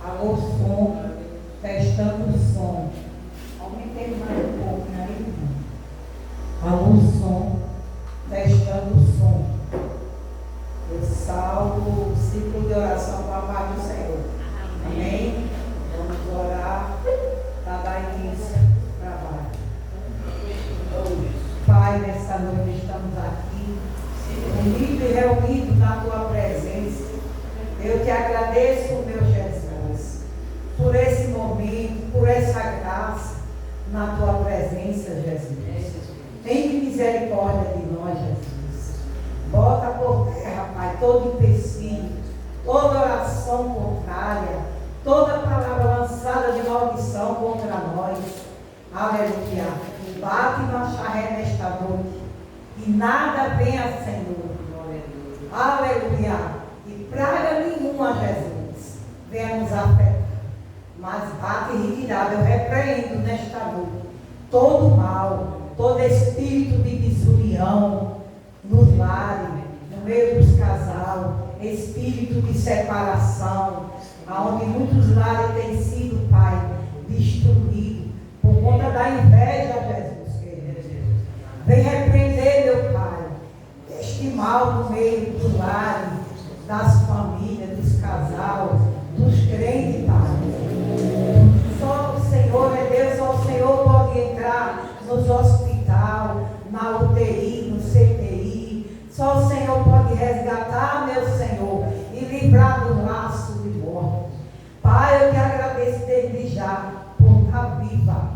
Alô, som, testando o som. Aumentei mais um pouco, né? Alô, som, testando o som. Eu salvo o ciclo de oração para a paz do Senhor. Amém? Vamos orar para dar início ao trabalho. Pai, nessa noite estamos aqui, unidos e reunidos na tua presença. Eu te agradeço, meu Jesus, por esse momento, por essa graça na tua presença, Jesus. Tem misericórdia de nós, Jesus. Bota por terra, Pai, todo empecilho, toda oração contrária, toda palavra lançada de maldição contra nós. Aleluia. Bate na charré nesta noite. E nada venha, Senhor. Aleluia. E praga nenhuma, Jesus, venha nos afetar. Mas bate e retirada. Eu repreendo nesta noite todo mal, todo espírito de desunião nos lares, no meio dos casais, espírito de separação, aonde muitos lares têm sido, Pai, destruídos por conta da inveja, Jesus querido. Vem repreender, meu Pai, este mal no meio dos lares, das famílias, dos casais, dos crentes, Pai. Só o Senhor é Deus, só o Senhor pode entrar nos hospitais, na UTI, no CTI. Só o Senhor pode resgatar, meu Senhor, e livrar do laço de morte. Pai, eu te agradeço desde já por estar viva,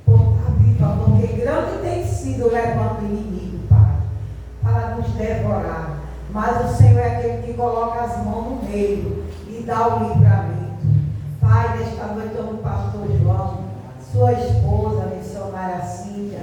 porque grande tem sido o levante do inimigo, Pai, para nos devorar. Mas o Senhor é aquele que coloca as mãos no meio e dá o livramento. Pai, nesta noite eu o pastor João, sua esposa, missionária Cíntia,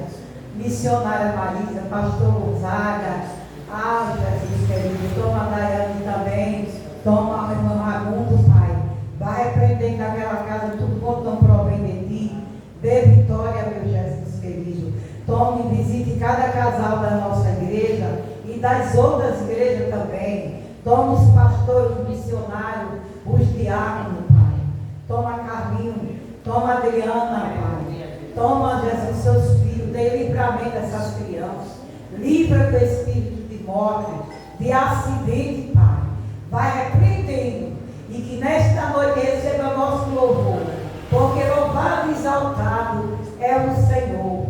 missionária Marisa, pastor Gonzaga, Jesus querido, toma a Daiane também, toma a irmã Magundo, Pai. Vai repreender naquela casa tudo quanto não provém de ti. Dê vitória, meu Jesus querido. Tome e visite cada casal da nossa igreja e das outras igrejas também. Toma os pastores, os missionários, os diáconos, Pai. Toma Carlinhos, toma Adriana, Pai. Toma, Jesus, seus filhos. Dê livramento dessas crianças. Livra do espírito de morte, de acidente, Pai. Vai repreendendo. E que nesta noite receba nosso louvor. Porque louvado e exaltado é o Senhor.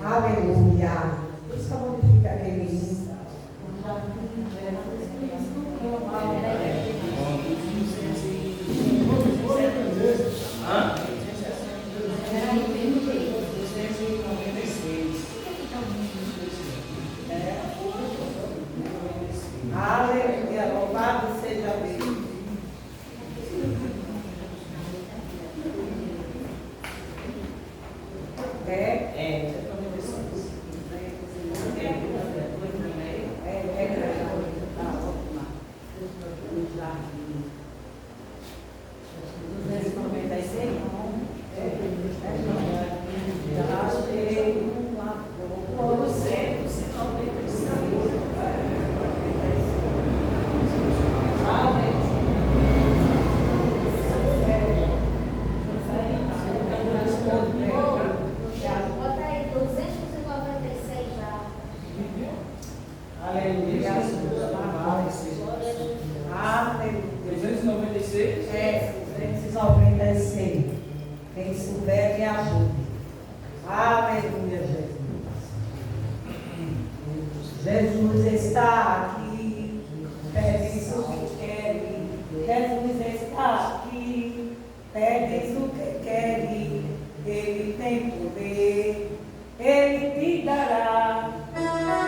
Aleluia. Isso que modifica aquele menino. Aleluia, louvado seja Deus. Quem souber, me ajude. Aleluia, Jesus. Jesus está aqui. Pedes o que quer. Jesus está aqui. Pedes o que quer. Ele tem poder. Ele te dará. Aleluia.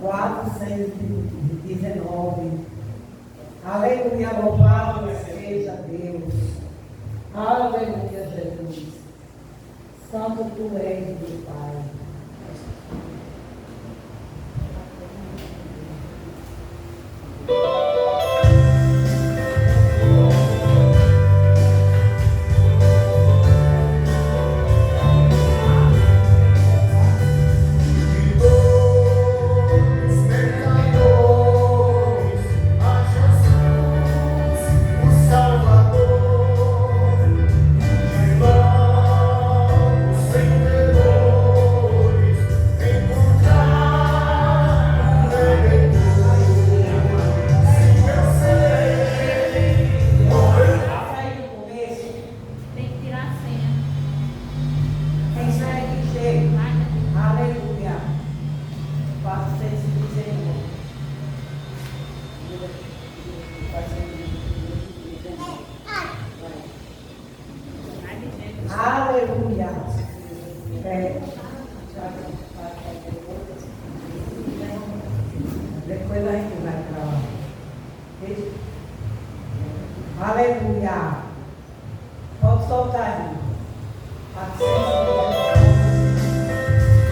419. Aleluia, louvado seja Deus. Aleluia, Jesus. Santo tu és, meu Pai. Aleluia. Depois a gente vai para lá. Aleluia. Pode soltar aí.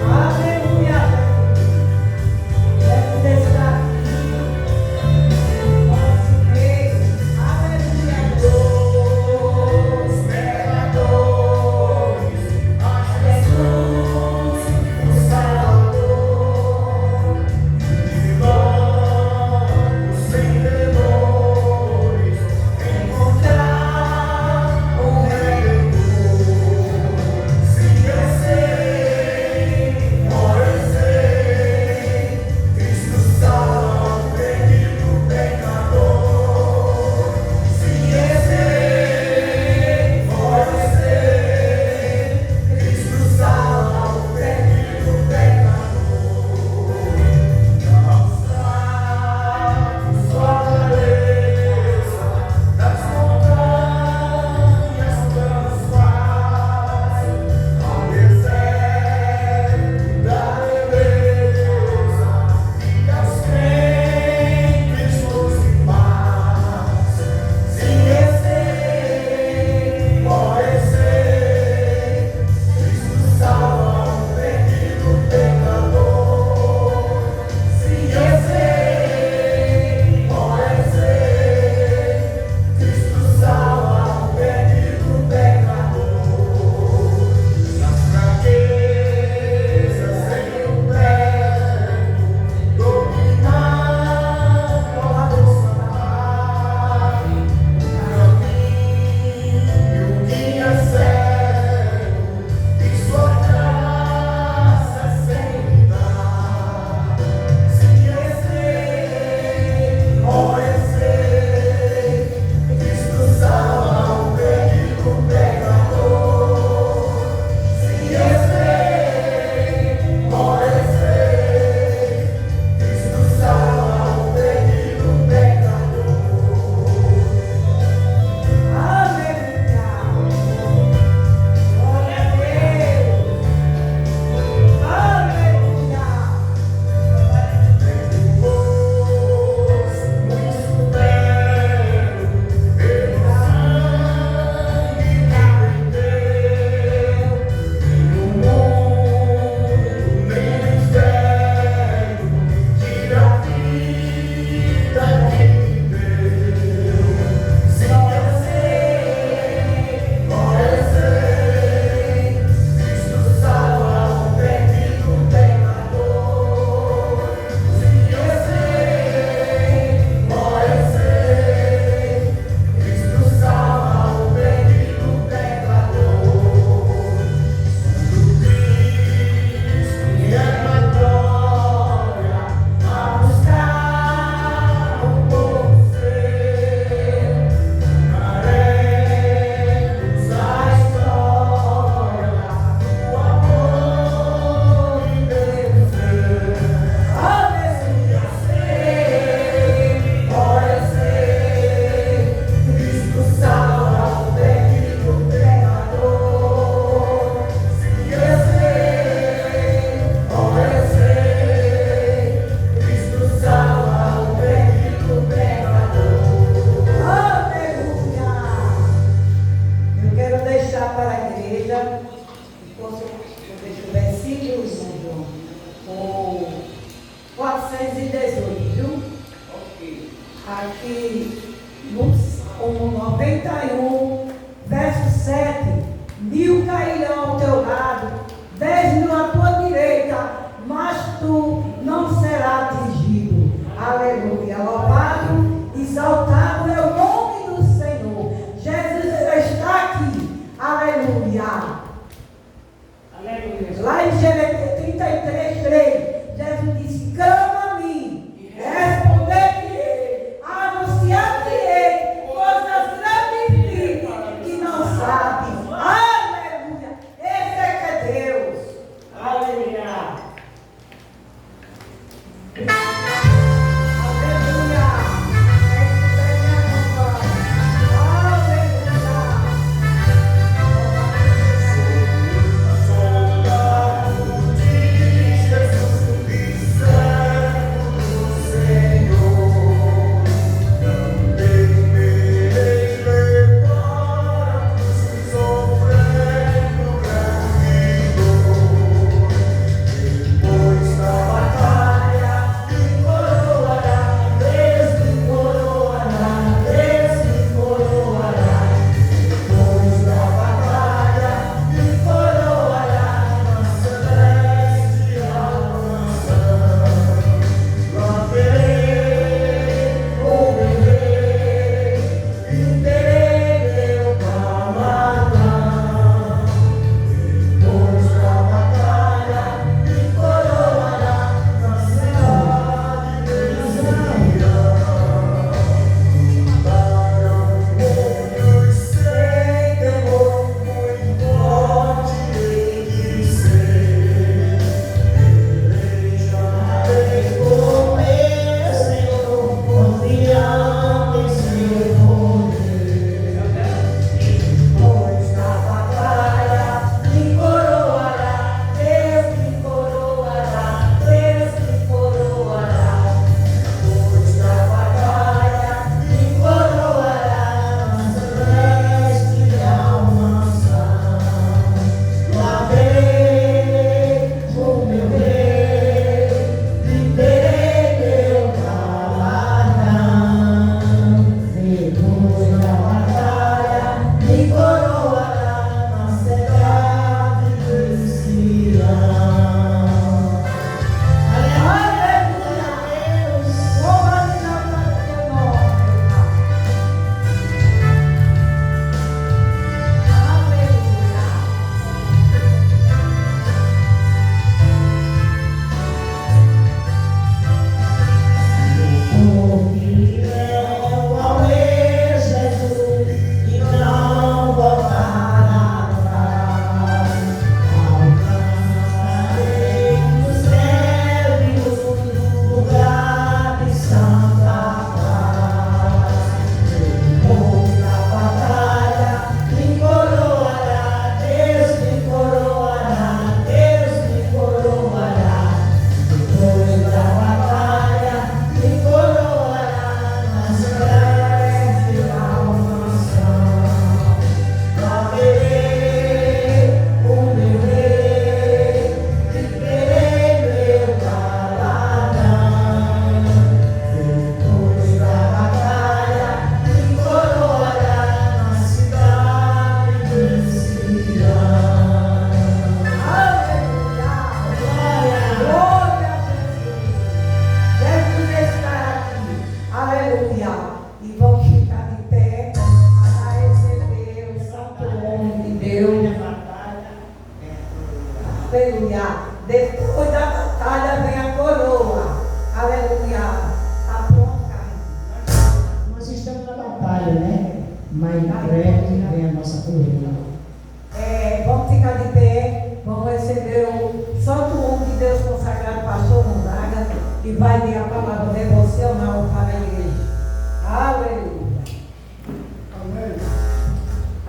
Aleluia. Deve deixar aqui. Nosso Deus. Aleluia. Os pecadores, a Jesus, o Salvador, e logo sem temores encontrar. aqui no Salmo 91, verso 7, 1000 cairão ao teu lado, 10.000 à tua direita, mas tu não serás atingido. Aleluia. Louvado, exaltado é o nome do Senhor. Jesus já está aqui. Aleluia. Aleluia. Lá em Jeremias 33, 3, Jesus disse: clama a mim, responder-te-ei, anunciar-te-ei coisas grandes que não sabes. Aleluia. Esse é que é Deus. Aleluia. Depois da batalha vem a coroa. Aleluia. Tá pronto, Carlinhos? Nós estamos na batalha, né? Mas em breve vem a nossa coroa. Vamos ficar de pé. Vamos receber o santo homem de Deus consagrado, pastor Gonzaga, que vai ler a palavra devocional para a igreja. Aleluia. Amém.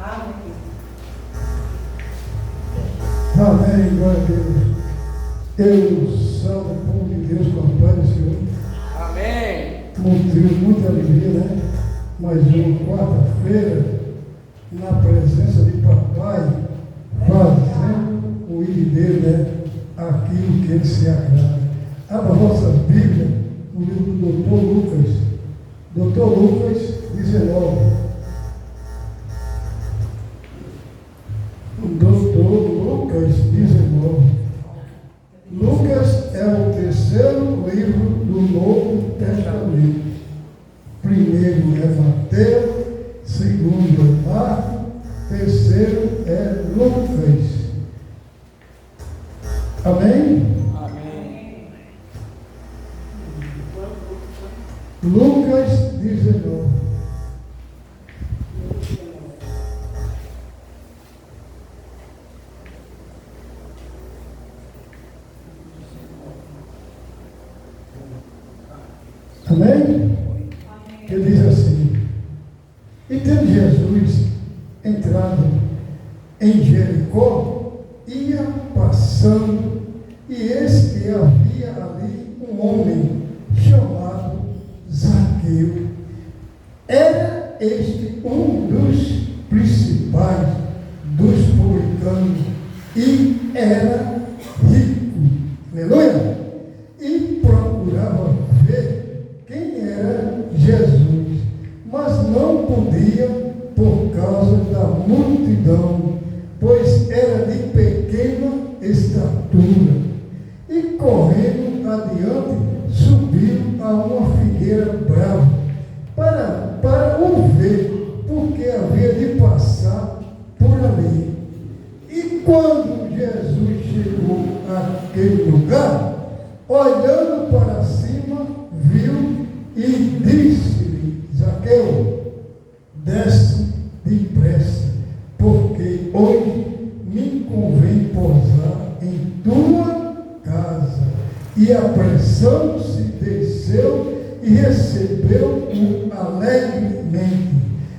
Amém. Amém, glória a Deus. Eu salvo o povo de Deus com a paz do Senhor. Amém. Motivo, muita alegria, né? Mais uma quarta-feira, na presença de papai, fazendo o ir dele, né? Aquilo que ele se agrada. Abra a vossa Bíblia no livro do Dr. Lucas, Dr. Lucas 19. Dr. Lucas 19. Lucas é o terceiro livro do Novo Testamento. Primeiro é Mateus, segundo é Marcos, terceiro é Lucas. Amém? Amém. Lucas 19. Amém? Que diz assim: e tendo Jesus entrado em Jericó, ia passando, e eis que havia ali um homem chamado Zaqueu. Era este um dos principais dos publicanos e era rico. Aleluia! E procurava ver quem era Jesus, mas não podia por causa da multidão, pois era de pequena estatura. E correndo adiante, subiu a uma figueira brava para o ver, porque havia de passar por ali. E quando Jesus chegou àquele lugar, olhando para cima, viu e disse-lhe: Zaqueu, desce depressa, porque hoje me convém pousar em tua casa. E apressando-se, desceu e recebeu-o alegremente.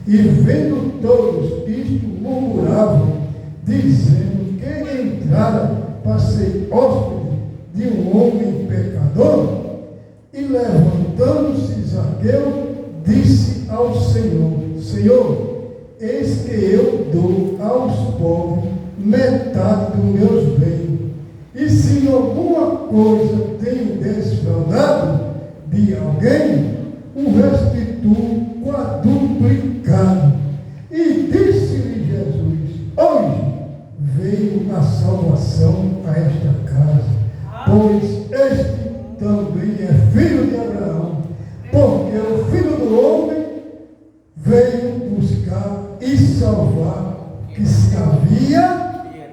E vendo todos isto, murmuravam, dizendo que entrara para ser hóspede de um homem pecador. E levantando-se Zaqueu, disse ao Senhor: Senhor, eis que eu dou aos pobres metade dos meus bens, e se alguma coisa tenho desfraudado de alguém, o restituo quadruplicado. E disse-lhe Jesus: hoje veio a salvação a esta casa, pois este também é filho de Abraão, porque o Filho do Homem veio buscar e salvar o que se havia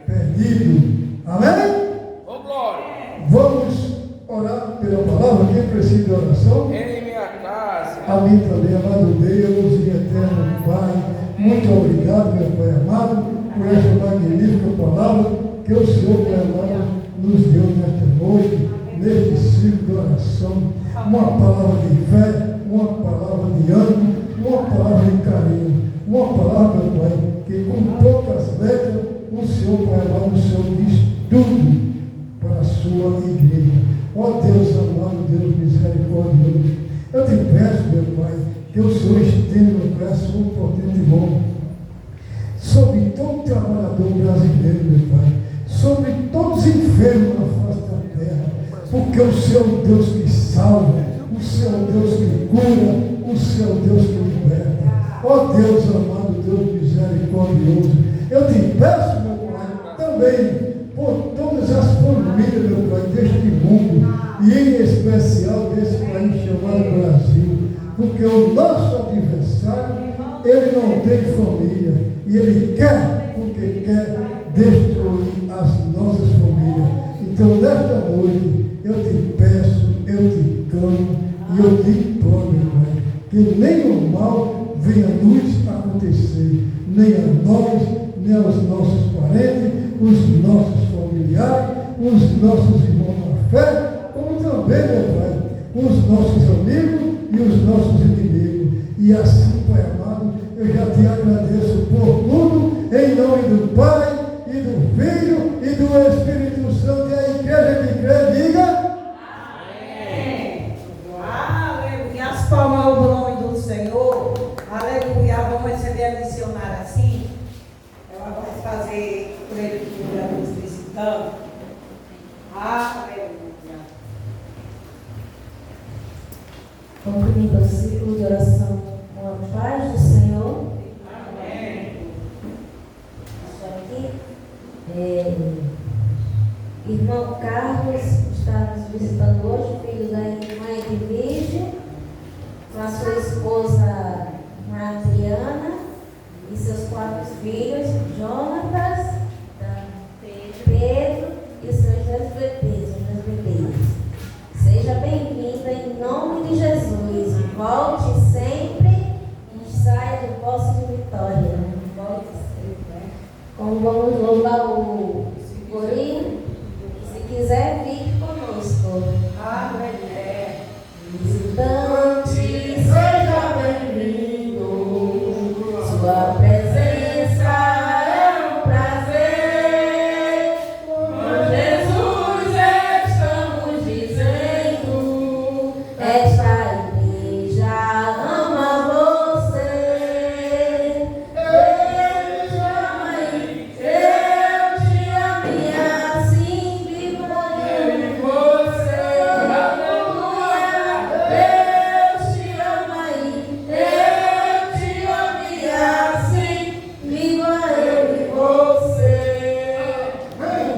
perdido. Amém? Ô glória! Vamos orar pela palavra. Quem precisa de oração? Em minha casa. A mim também, amado Deus e eterno Pai, muito obrigado, meu Pai amado, por esta magnífica palavra que o Senhor, Pai amado, nos deu nesta noite, neste ciclo de oração. Uma palavra de fé, uma palavra de ânimo, uma palavra de carinho, uma palavra, meu Pai, que com poucas letras o Senhor, Pai amado, o Senhor diz tudo para a sua igreja. Ó Deus amado, Deus misericordioso, eu te peço, meu Pai, que o Senhor estenda, meu Pai, a sua potente mão sobre todo trabalhador brasileiro, meu Pai, sobre todos os enfermos na face da terra, porque o Senhor é o Deus que salva, o Senhor é o Deus que cura, o Senhor é o Deus que liberta. Ó Deus amado, Deus misericordioso, eu te peço, meu Pai, também por todas as famílias, meu Pai, deste mundo, e em especial desse país chamado Brasil, porque o nosso adversário, ele não tem família, e ele quer, porque quer destruir as nossas famílias. Então, nesta noite, eu te peço, eu te clamo, e eu te imploro, meu Pai, que nenhum mal venha nos acontecer, nem a nós, nem aos nossos parentes, os nossos familiares, os nossos irmãos na fé, como também, meu Pai, os nossos amigos e os nossos inimigos. E assim, Pai amado, eu já te agradeço por tudo, em nome do Pai, e do Filho, e do Espírito Santo. E a igreja que crê, diga amém. Aleluia. As palmas ao nome do Senhor. Aleluia. Vamos receber a missionária assim. Ela vai fazer leitura dos cristãos. Aleluia. Concluindo o ciclo de oração com a paz do Senhor. Amém. Isso aqui. Irmão Carlos está nos visitando hoje, filho da irmã Edvígia, com a sua esposa Adriana e seus 4 filhos, Jonatas, Pedro e seus 2 bebês. Seja bem-vinda em nome de Jesus. Volte sempre e saia de posse de vitória. Volte sempre. Como vamos louvar o corinho, se quiser, fique conosco. Aleluia. Visitante, seja bem-vindo. Sua presença é um prazer. Com Jesus estamos dizendo: esta igreja ama você. Eu te amo e assim vivo eu em você. Aleluia. Deus te ama e assim vivo eu em você. Amém.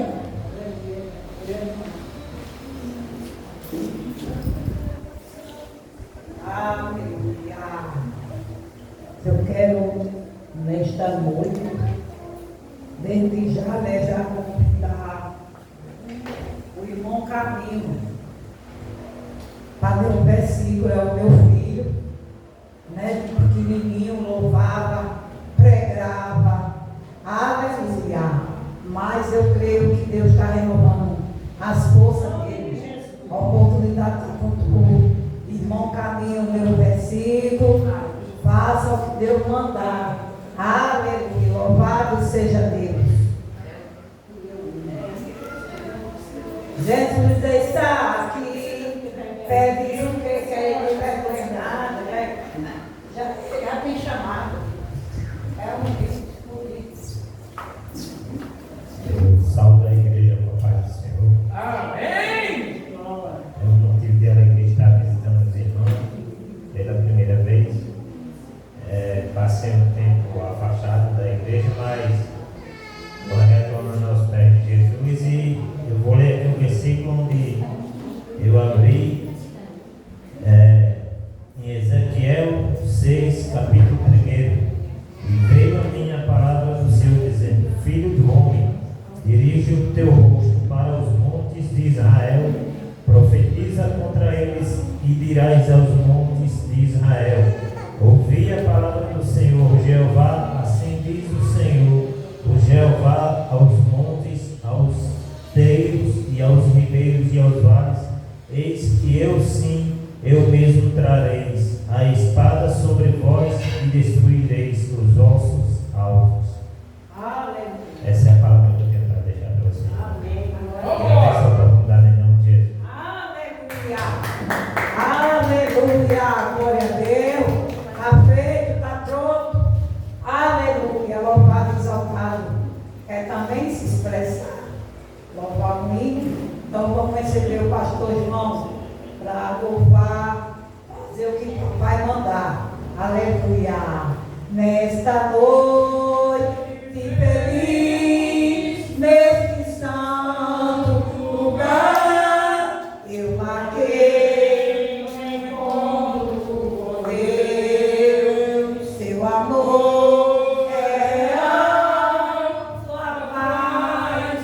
Aleluia. Eu quero, nesta noite, desde já, já convidar o irmão Caminho para ler um versículo. É o meu filho, né, de pequenininho, louvava, pregava. Aleluia. Mas eu creio que Deus está renovando as forças dele. A oportunidade de o irmão Caminho ler o versículo. Faça o que Deus mandar. Aleluia. Louvado seja Deus. Jesus está aqui. Pediu que ele vergonha nada, né? Já tem chamado. É um bispo político. Eu saúdo a igreja com a paz do Senhor. Amém. É um motivo de alegria estar visitando os irmãos pela primeira vez. Passei um tempo afastado da igreja, mas vou retornando aos pés de Jesus e eu vou ler um versículo onde eu abri em Ezequiel 6, capítulo 1. E veio a minha palavra do Senhor dizendo: Filho do homem, dirige o teu rosto para os montes de Israel, profetiza contra eles e dirás aos montes de Israel: ouvi a palavra do Senhor Jeová, assim diz o Senhor, o Jeová, aos montes, aos teiros e aos ribeiros e aos vales: eis que eu sim, eu mesmo trareis a espada sobre vós e destruireis os ossos alvos. Aleluia. Essa é a palavra que eu quero deixar para vocês. Amém. Quero essa oportunidade em nome de Jesus. Aleluia. Aleluia. Glória a Deus. Está feito, está pronto. Aleluia. Louvado e exaltado. É também se expressar. Louvar o hino. Então vamos receber o pastor irmão para louvar, fazer o que vai mandar. Aleluia. Nesta noite feliz, neste santo lugar, eu marquei um encontro com Deus. Seu amor é real, sua paz.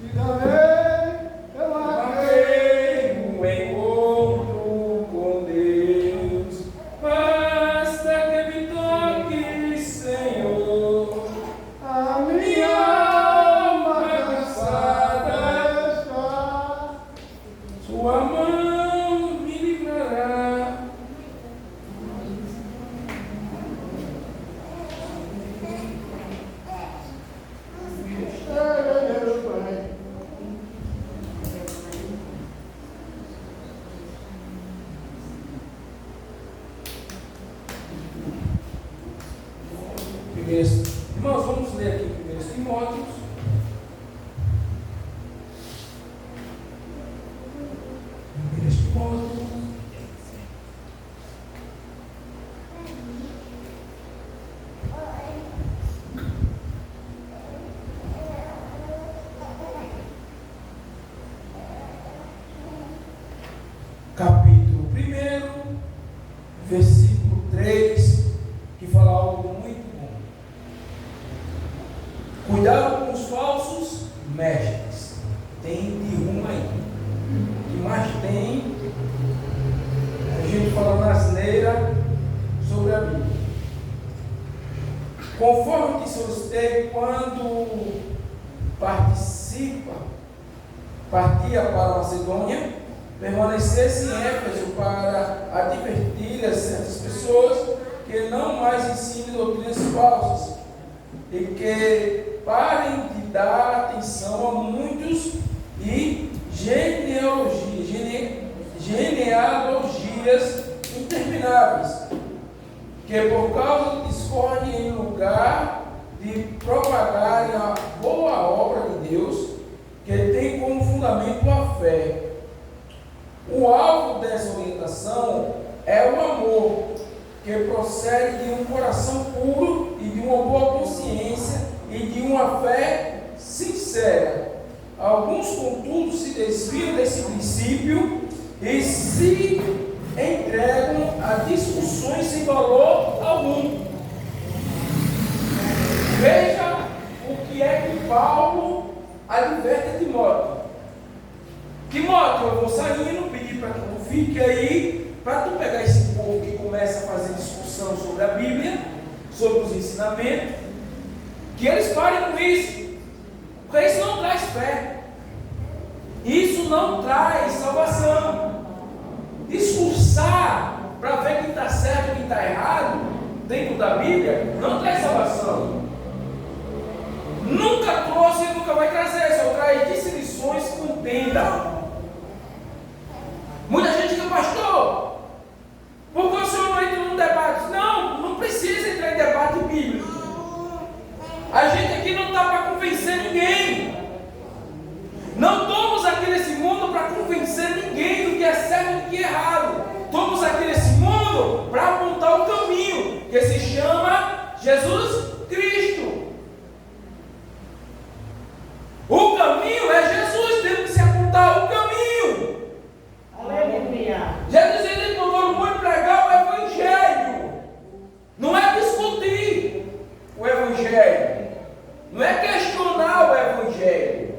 E também eu Amei o encontro com Deus. Basta que me toque, Senhor. a Minha alma cansada está. Sua mão me livrará. Irmãos, vamos ler aqui 1 Timóteos. capítulo 1, versículo 3, que fala algo muito bom. Cuidado com os falsos mestres. Tem de rumo aí. O que mais tem, a gente falando asneira sobre a Bíblia. Conforme que solicitei, quando partia para a Macedônia, permanecesse em Éfeso para advertir a certas pessoas que não mais ensinem doutrinas falsas e que parem de dar atenção a muitos e genealogias intermináveis, que por causa de discórdia, em lugar de propagarem a boa obra de Deus, que tem como fundamento a fé. O alvo dessa orientação é o amor, que procede de um coração puro e de uma boa consciência e de uma fé sincera. Alguns, contudo, se desviam desse princípio e se entregam a discussões sem valor algum. Veja o que é que Paulo adverte a Timóteo. Timóteo, eu vou saindo, pedir para que tu fique aí, para tu pegar esse povo que começa a fazer discussão sobre a Bíblia, sobre os ensinamentos, que eles parem com isso, porque isso não traz fé, isso não traz salvação. Discursar para ver quem está certo e quem está errado dentro da Bíblia não traz salvação. Nunca trouxe e nunca vai trazer, só traz dissensões, contenda. Muita gente diz, pastor, por que o senhor não entra num debate? Não, não precisa entrar em debate bíblico. A gente aqui não está para convencer ninguém. Não estamos aqui nesse mundo para convencer ninguém do que é certo e do que é errado. Estamos aqui nesse mundo para apontar o caminho, que se chama Jesus Cristo. O caminho é Jesus, temos que se apontar o caminho. Aleluia. Jesus ele procurou muito pregar o Evangelho. Não é discutir o Evangelho. Não é questionar o Evangelho.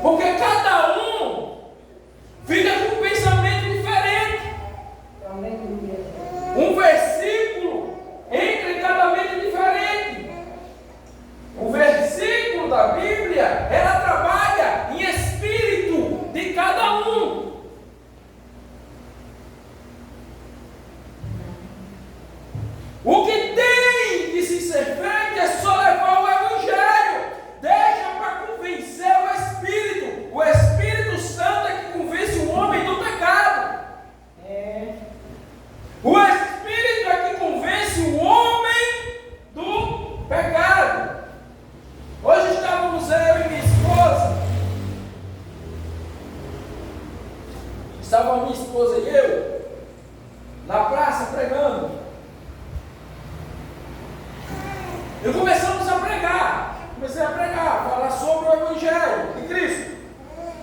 Porque cada um fica com um pensamento diferente. Um versículo entra em cada mente diferente. O versículo da Bíblia, ela trabalha em espírito de cada um. O que tem de se ser feito é só levar o Evangelho. Deixa para convencer o Espírito. O Espírito Santo é que convence o homem do pecado. O Espírito é que convence o homem do pecado. Hoje estávamos eu e minha esposa. Estava minha esposa e eu na praça pregando. E começamos a pregar. Comecei a pregar, falar sobre o Evangelho de Cristo.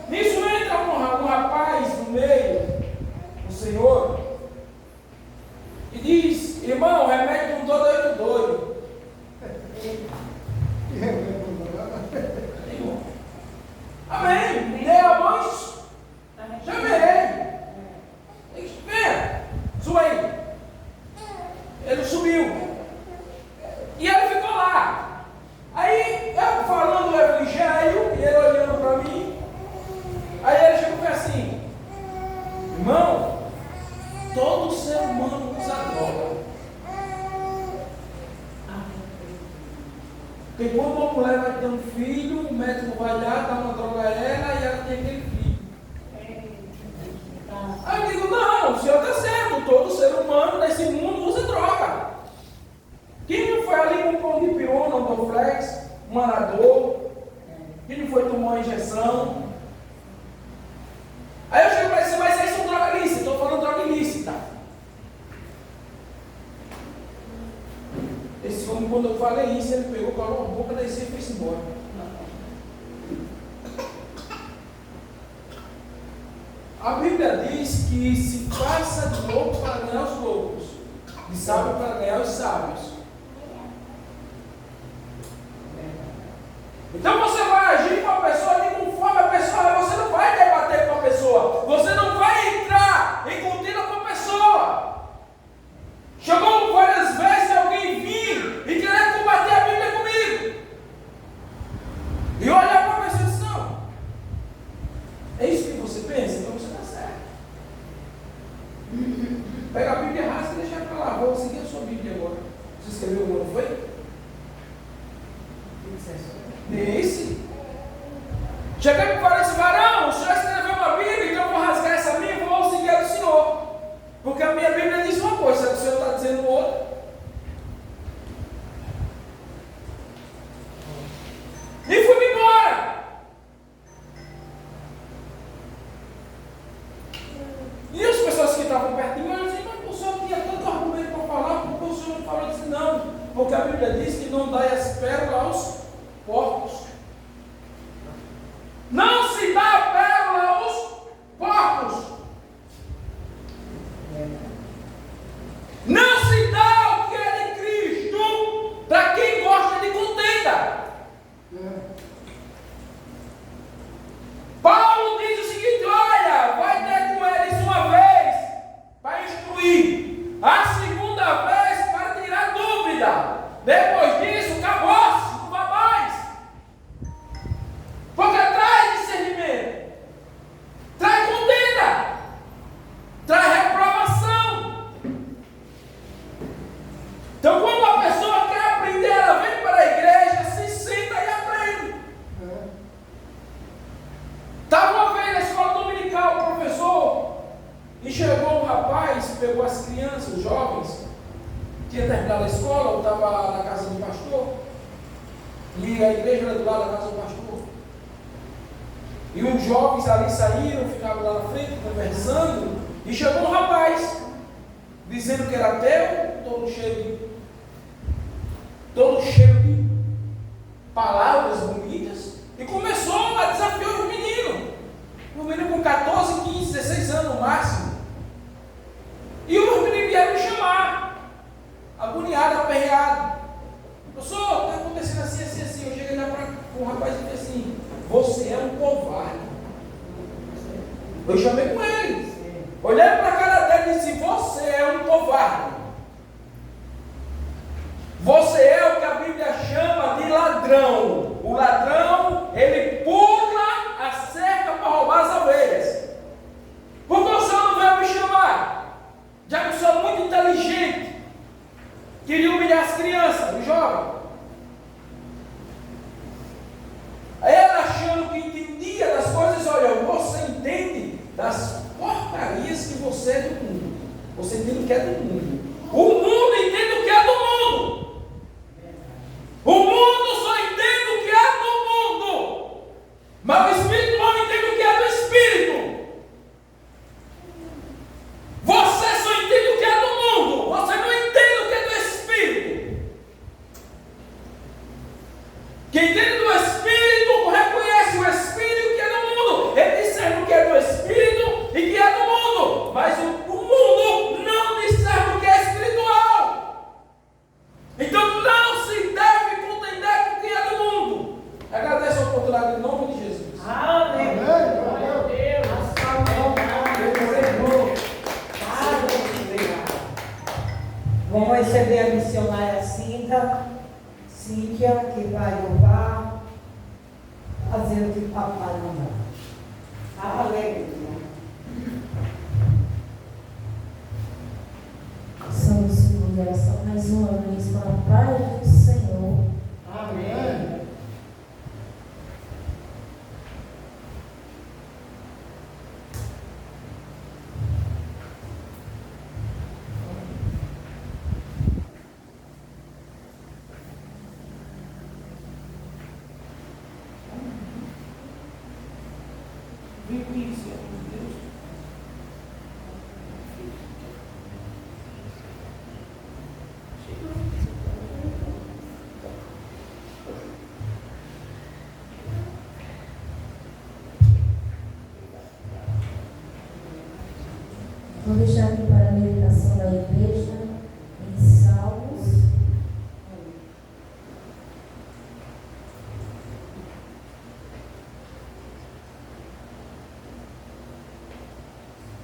Nisso entra um rapaz no meio, o Senhor, e diz: irmão, remédio não todo é doido. Amém. Dei a mão, chamei. Venha, suba aí. Ele subiu. E ele ficou lá. Aí eu falando o Evangelho, e ele olhando para mim. Aí ele chegou e falou assim: irmão, todo ser humano usa droga. Porque quando uma mulher vai ter um filho, o médico vai lá, dá uma droga a ela e ela tem aquele filho. Aí eu digo: não, o senhor está certo, todo ser humano nesse mundo usa droga. Quem não foi ali com um pão de pirona, um Dorflex, um Anador? Quem não foi tomar uma injeção? Aí eu chego para ele: mas aí são droga ilícita, estou falando droga ilícita. Esse homem, quando eu falei isso, ele pegou, calou a boca, desceu e foi embora. A Bíblia diz que se faça de louco para ganhar os loucos, de sábio para ganhar os sábios. Então você vai agir com a pessoa de conforme a pessoa, você não vai debater com a pessoa, você não vai entrar em contenda com a pessoa. Chegou várias vezes alguém vir e querer combater a Bíblia comigo. E olhar para a pessoa e dizer, não, é isso que você pensa? Então você está certo. Pega a Bíblia rasga e deixa para lá, vou seguir a sua Bíblia agora. Você escreveu o não foi? Esse. Cheguei para falar esse varão, o senhor escreveu uma Bíblia, então eu vou rasgar essa minha e vou seguir a do senhor. Porque a minha Bíblia diz uma coisa, se o senhor está dizendo outra. E fui-me embora. E as pessoas que estavam perto de mim, eu disse, mas o senhor tinha tanto argumento para falar, porque o senhor não falou? Eu disse, não, porque a Bíblia diz que não dá as pérolas aos porcos. Não se dá a pérola aos porcos. Não se dá o que é de Cristo para quem gosta de contenda. Paulo diz o seguinte, olha, vai ter com eles uma vez para instruir, a segunda vez para tirar dúvida, depois disso acabou-se, não vai mais. Porque traz discernimento, traz contenda, traz reprovação. Então quando a pessoa quer aprender, ela vem para a igreja, se senta e aprende. Estava uma vez na escola dominical, o professor, e chegou um rapaz, pegou as crianças, os jovens, tinha terminado a escola, ou estava na casa do pastor, e a igreja era do lado da casa do pastor. E os jovens ali saíram, ficavam lá na frente, conversando, e chegou um rapaz, dizendo que era ateu, todo cheio de palavras bonitas, e começou a desafiar os meninos. Um menino com 14, 15, 16 anos no máximo. E os meninos vieram me chamar, agoniado, aperreado. Professor, está acontecendo assim, assim, assim. Eu cheguei lá para o rapaz e disse assim, você é um covarde. Eu chamei com ele. Olhei para a cara dele e disse, você é um covarde. Você é o que a Bíblia chama de ladrão. O ladrão, ele pula a cerca para roubar as ovelhas. Por que o senhor não veio me chamar? Já que o senhor é muito inteligente, queria humilhar as crianças, os jovens. Ela achando que entendia das coisas, olha, você entende das porcarias que você é do mundo. Você entende o que é do mundo. O mundo entende o que é do mundo. O mundo só entende o que é do mundo. Mas o Espírito não entende o que é do Espírito. Você só entende o que é do mundo. Você não entende o que é do Espírito. Quem entende do Espírito reconhece o Espírito que é do mundo. Ele discerne o que é do Espírito e que é do mundo. Mas o mundo não discerne o que é espiritual. Então não se deve contender com o que é do mundo. Agradeço a oportunidade em nome de Jesus. Amém. Glória a Deus. Vamos receber a missionária Cíntia, que vai louvar, fazer o que o papai mandar. Aleluia. Somos segunda oração mais uma vez com a paz do Senhor. Amém. Vou deixar aqui para a meditação da igreja em Salmos.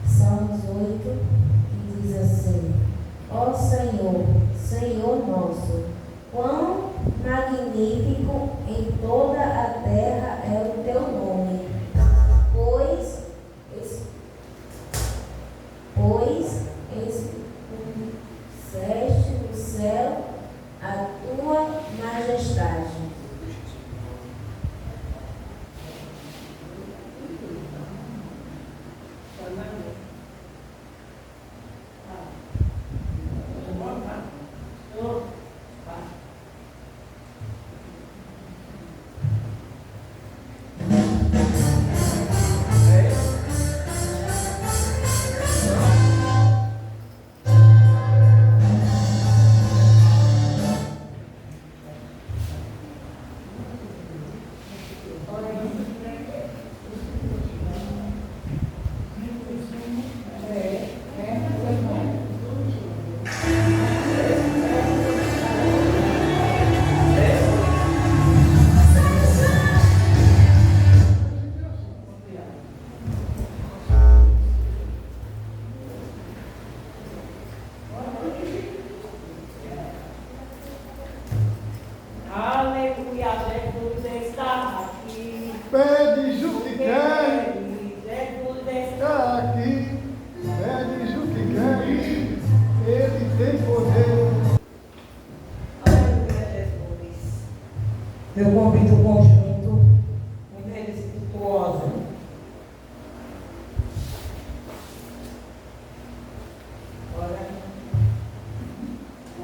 Salmos 8, que diz assim: Ó Senhor, Senhor nosso, quão magnífico em toda a terra é o teu nome, pois expuseste no céu a tua majestade. Pedes o que queres, está aqui. Pedes o que queres, Ele tem poder. Aleluia, Jesus. Eu convido o conjunto, mulher espirituosa. Ora,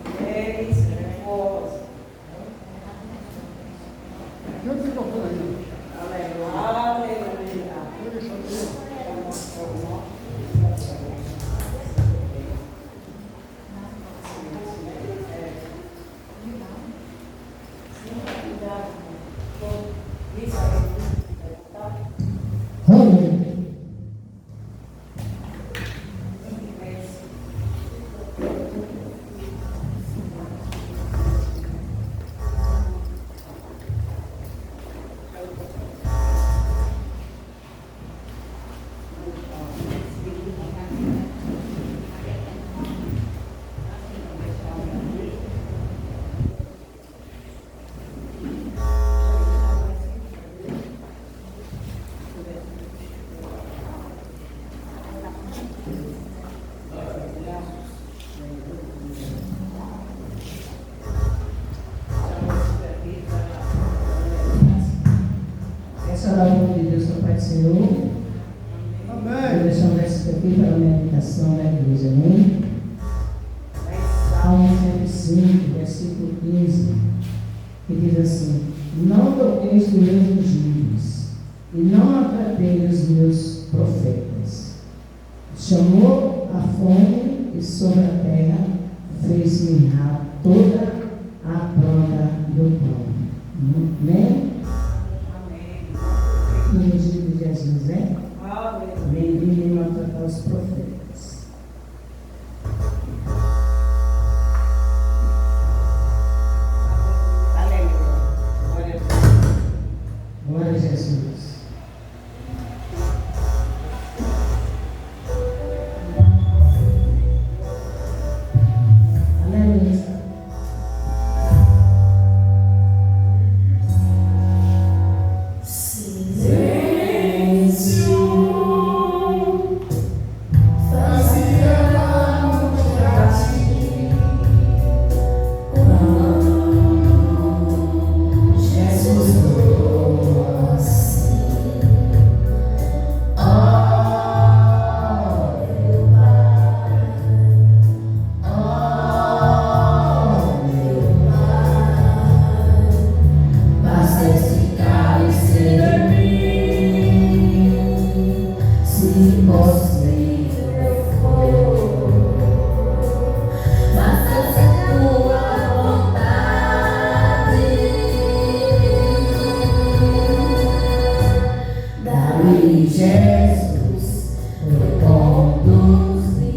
mulher espirituosa. Eu fico por aí. Aleluia. Deixa eu ver. Aleluia. Essa é a palavra de Deus do Pai do Senhor. Amém. Vou deixar um verso aqui para a meditação da igreja, amém? Salmo 105, versículo 15, que diz assim: Não toqueis dos meus ungidos, e não atratei os meus profetas. Chamou a fome e sobre a terra fez mirrar toda a planta do pão. Amém? No ungido de Jesus, né? Nem vi nem maltratar os profetas. Glória a Jesus. Aleluia. Jesus, foi conduzir.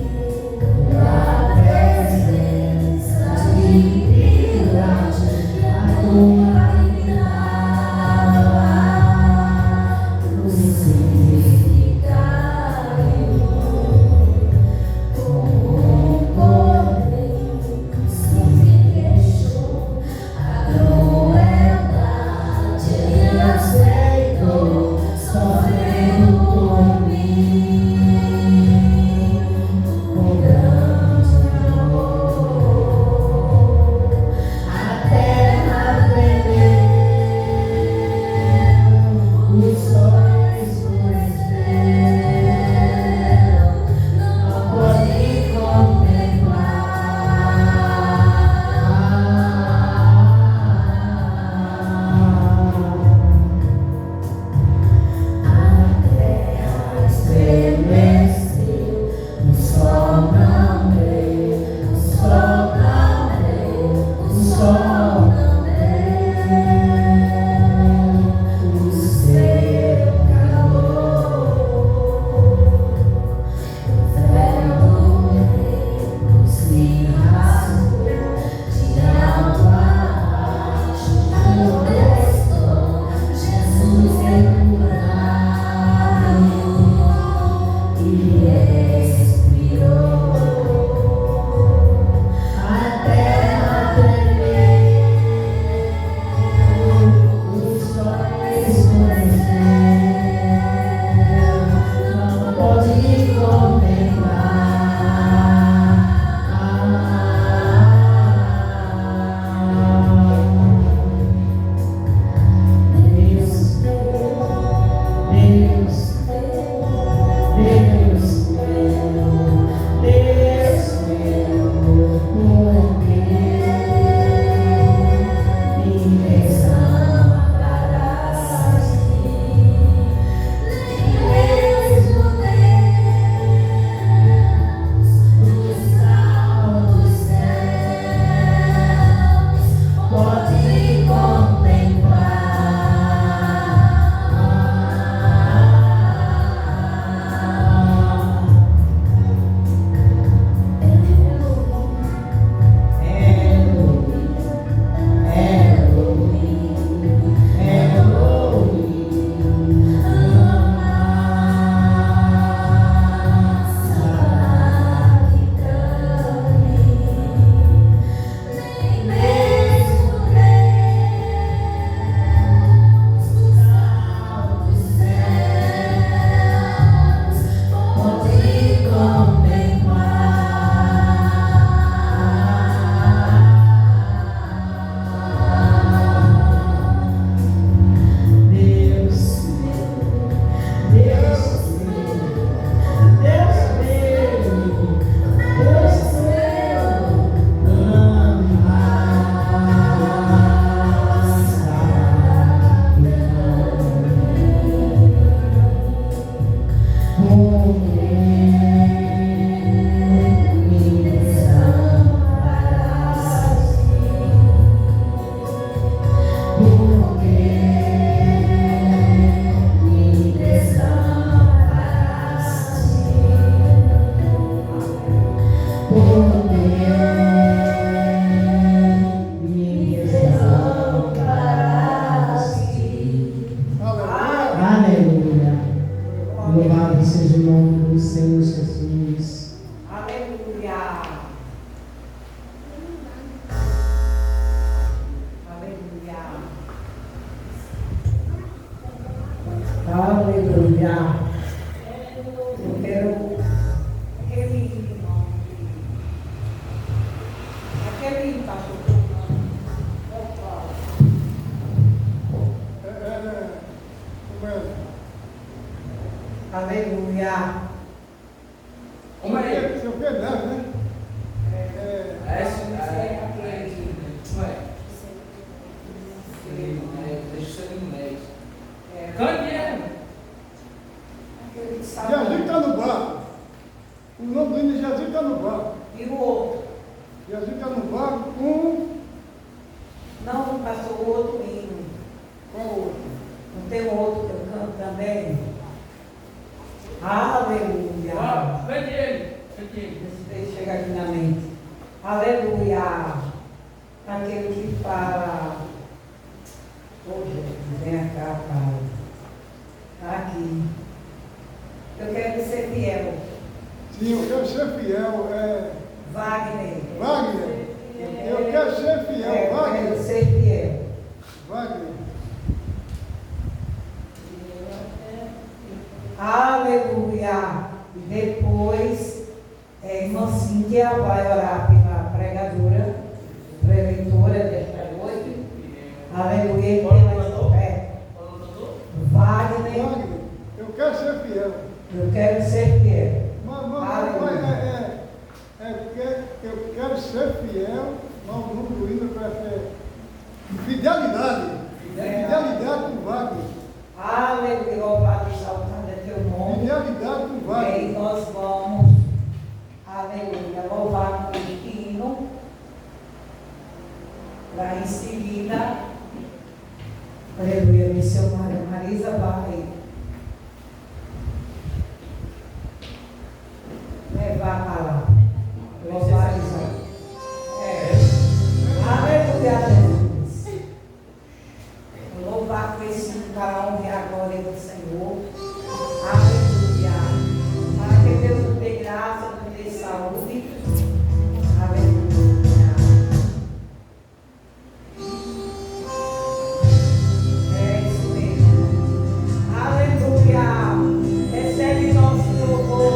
Recebe nosso louvor.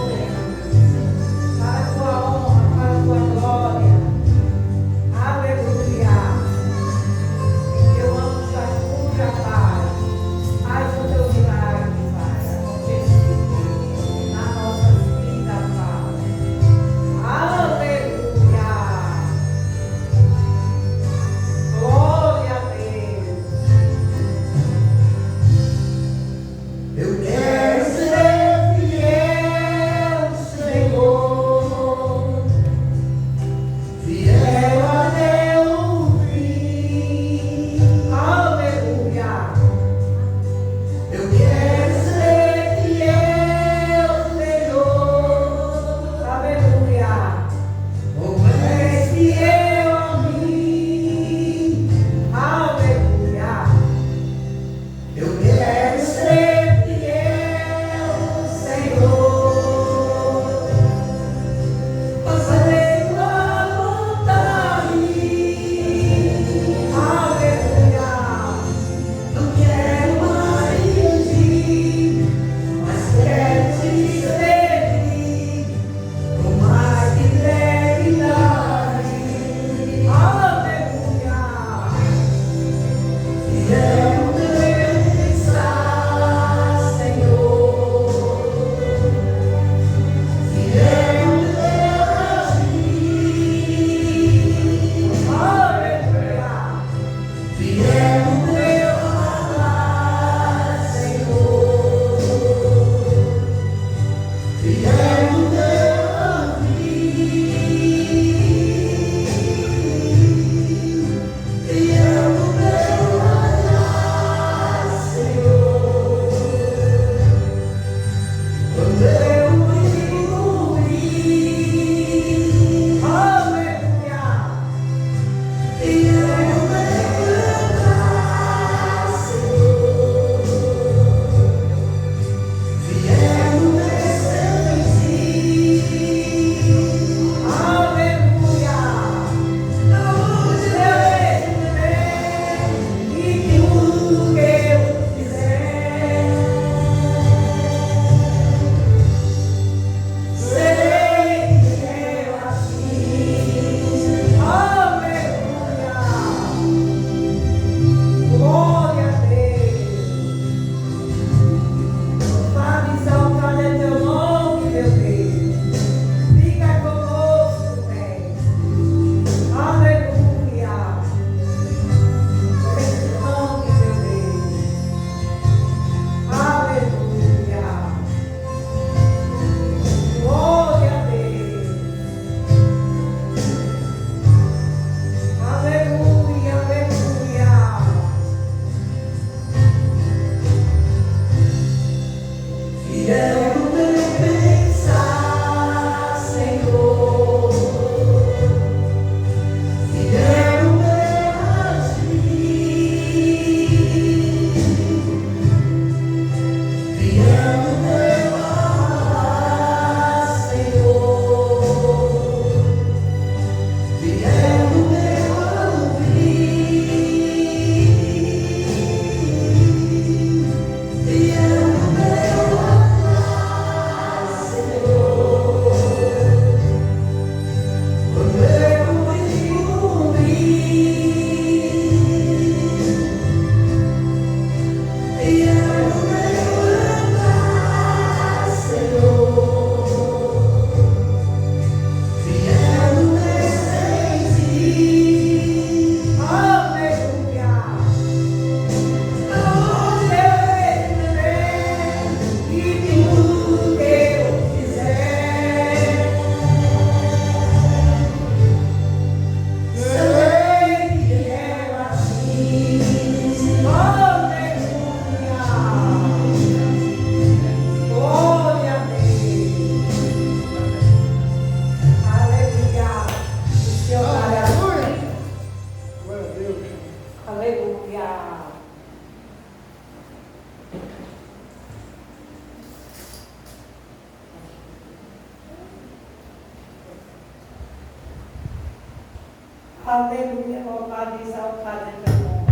Aleluia, louvado e exaltado em teu nome.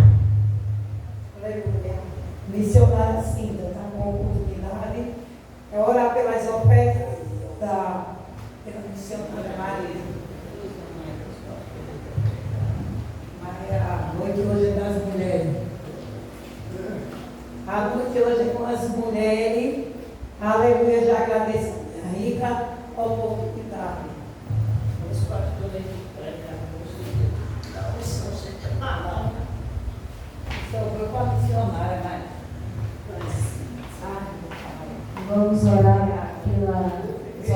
Aleluia. Missionária Cinda, está com a oportunidade. É orar pelas ofertas pela missionária Maria. A noite hoje é das mulheres. A noite hoje é com as mulheres. Aleluia, já agradeço a rica oportunidade. Os pastores sobrou para a missionária, mas. Vamos orar pela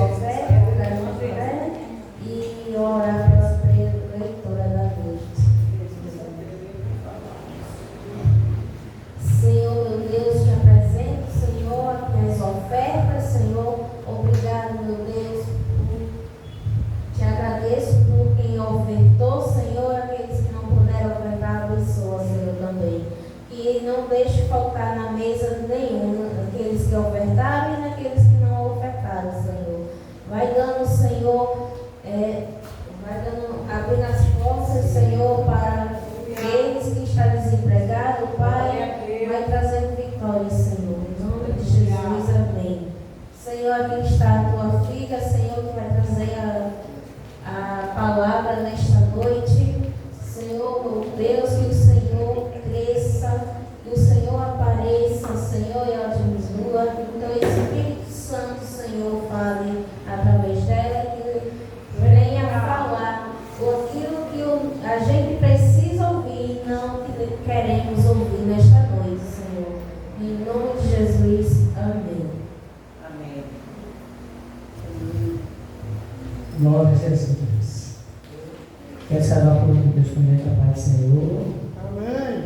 oferta da fé e orar pela leitura da noite. Senhor, meu Deus, te apresento, Senhor, as ofertas, Senhor. Obrigado, meu Deus. Te agradeço por quem ofertou, Senhor, aqueles que não puderam ofertar, abençoa, Senhor, também. Que não deixe faltar na mesa nenhuma, aqueles que ofertaram e naqueles que não ofertaram, Senhor. Glória a Jesus. Quer saber por que Deus comenta a paz do Senhor? Amém.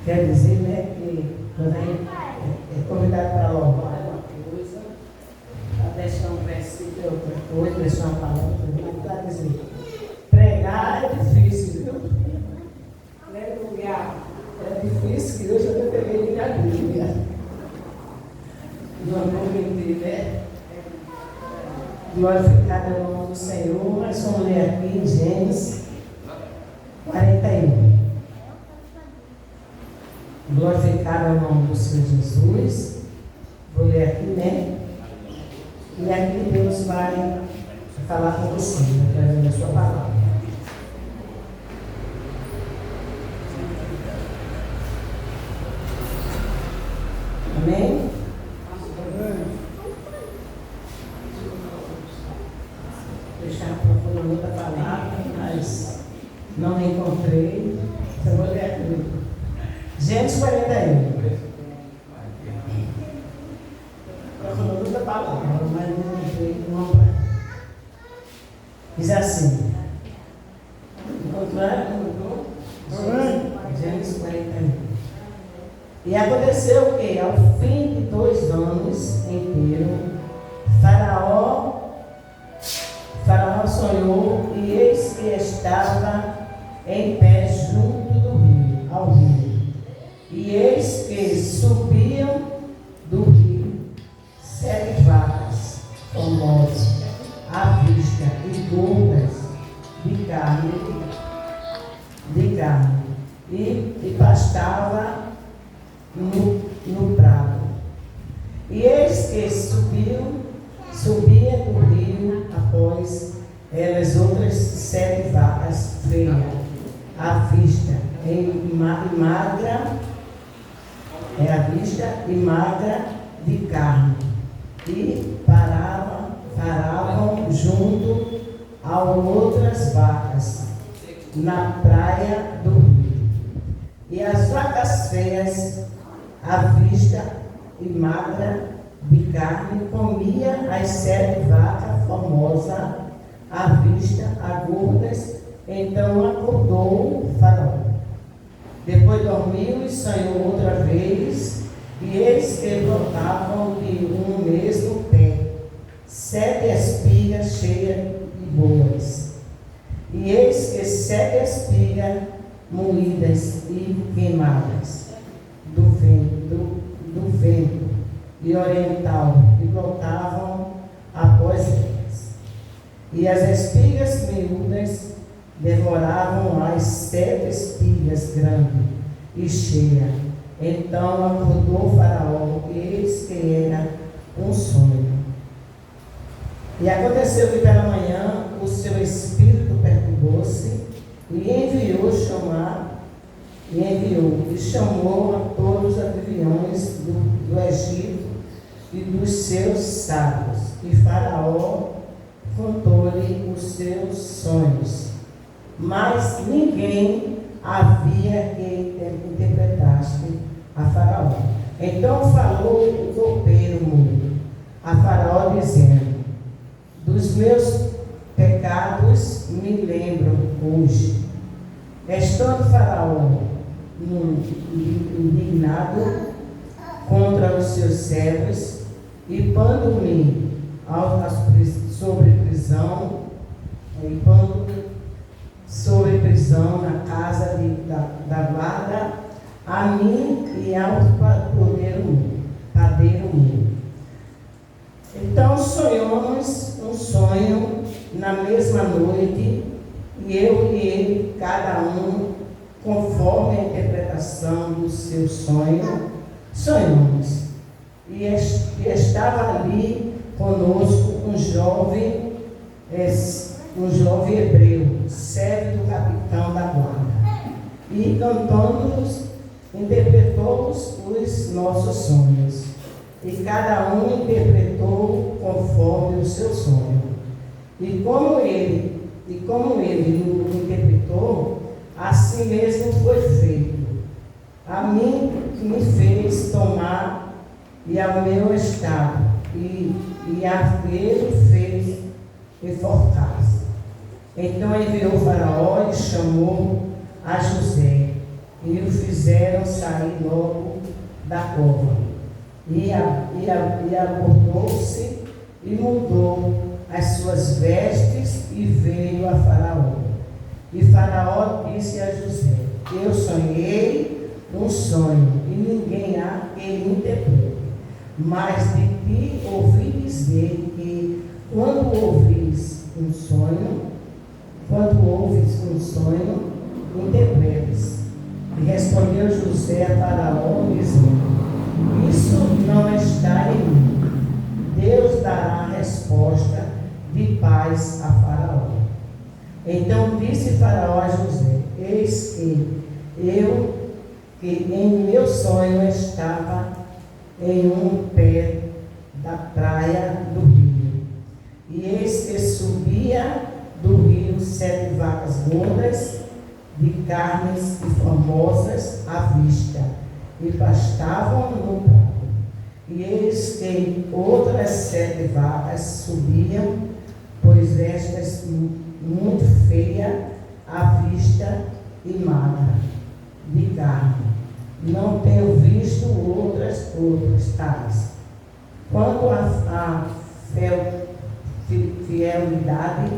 Quer dizer, né, que quando a gente é convidado para louvar uma coisa, para deixar um versículo, outra coisa, deixar uma palavra, para dizer, pregar é difícil, viu? Aleluia. É difícil, que hoje eu peguei minha Bíblia. Não vou mentir, né? Glorificado é o nome do Senhor. Nós vamos ler aqui em Gênesis 41. Glorificado é o nome do Senhor Jesus. Vou ler aqui, né? E aqui Deus vai falar com você, através da sua palavra. Amém? Deixar profundamente a palavra, mas não me encontrei. Então vou ler aqui. Gênesis 41. Profundamente a palavra, mas não encontrei. Diz assim. Encontraram? Gênesis 41. E aconteceu que, ao fim de 2 anos inteiros, Faraó sonhou, e eis que estava em pé junto do rio, ao rio. E eis que subiam do rio 7 vacas formosas, à vista, e gordas de carne, e pastava no prado. E eis que subia do rio após elas outras 7 vacas feias, à vista, e magra de carne, e paravam junto a outras vacas na praia do rio. E as vacas feias, à vista e magra de carne, comia as 7 vacas formosas, à vista, a gordas. Então acordou o Faraó. Depois dormiu e sonhou outra vez, e eis que brotavam de um mesmo pé 7 espigas cheias de boas. E eis que 7 espigas moídas e queimadas do vento e oriental, e brotavam após elas. E as espigas miúdas devoravam as 7 espigas grandes e cheias. Então acordou o Faraó, e eis que era um sonho. E aconteceu que pela manhã o seu espírito perturbou-se, e chamou a todos os adivinhões do Egito e dos seus sábios. E Faraó contou-lhe os seus sonhos, mas ninguém havia que interpretasse a Faraó. Então falou o copeiro mudo a Faraó, dizendo: dos meus pecados me lembro hoje. Estando Faraó indignado contra os seus servos, e pondo-me sobre prisão na casa da guarda, a mim e ao padeiro meu. Então sonhamos um sonho na mesma noite, e eu e ele, cada um, conforme a interpretação do seu sonho, sonhamos. E estava ali conosco um jovem hebreu, servo do capitão da guarda. E cantando-nos, interpretou-nos os nossos sonhos. E cada um interpretou conforme o seu sonho. E como ele o interpretou, assim mesmo foi feito. A mim me fez tomar, e ao meu estado, e a ele fez enforcados. Então enviou Faraó e chamou a José, e o fizeram sair logo da cova. E abordou-se e mudou as suas vestes e veio a Faraó. E Faraó disse a José: eu sonhei um sonho, e ninguém há que interprete. Mas de ti ouvi dizer que quando ouves um sonho, interpretes. E respondeu José a Faraó, dizendo: isso não está em mim. Deus dará resposta de paz a Faraó. Então disse Faraó a José: eis que em meu sonho estava em um pé da praia do rio, e eis que subia do rio 7 vacas gordas, de carnes e formosas à vista, e pastavam no prado. E eis que outras 7 vacas subiam, pois estas muito feia à vista e magra, de carne. Não tenho visto outras tais. Quanto à fidelidade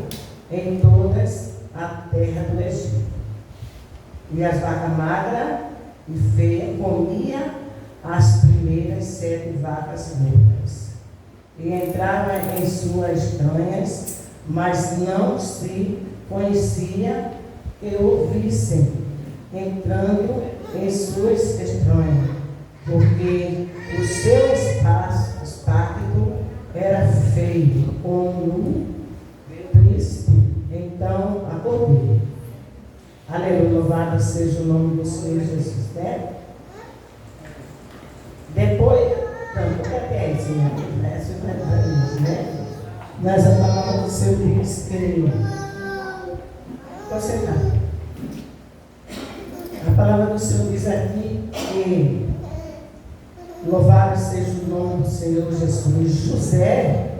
em todas a terra do Egito. E as vacas magras e feias comiam as primeiras 7 vacas gordas. E entravam em suas entranhas, mas não se conhecia que ouvissem, entrando em suas entranhas, porque o seu aspecto era feio, como o príncipe. Então acordei. Aleluia, louvado seja o nome do Senhor Jesus, né? Depois, né? Mas a palavra do Senhor diz que a palavra do Senhor diz aqui que louvado seja o nome do Senhor Jesus. José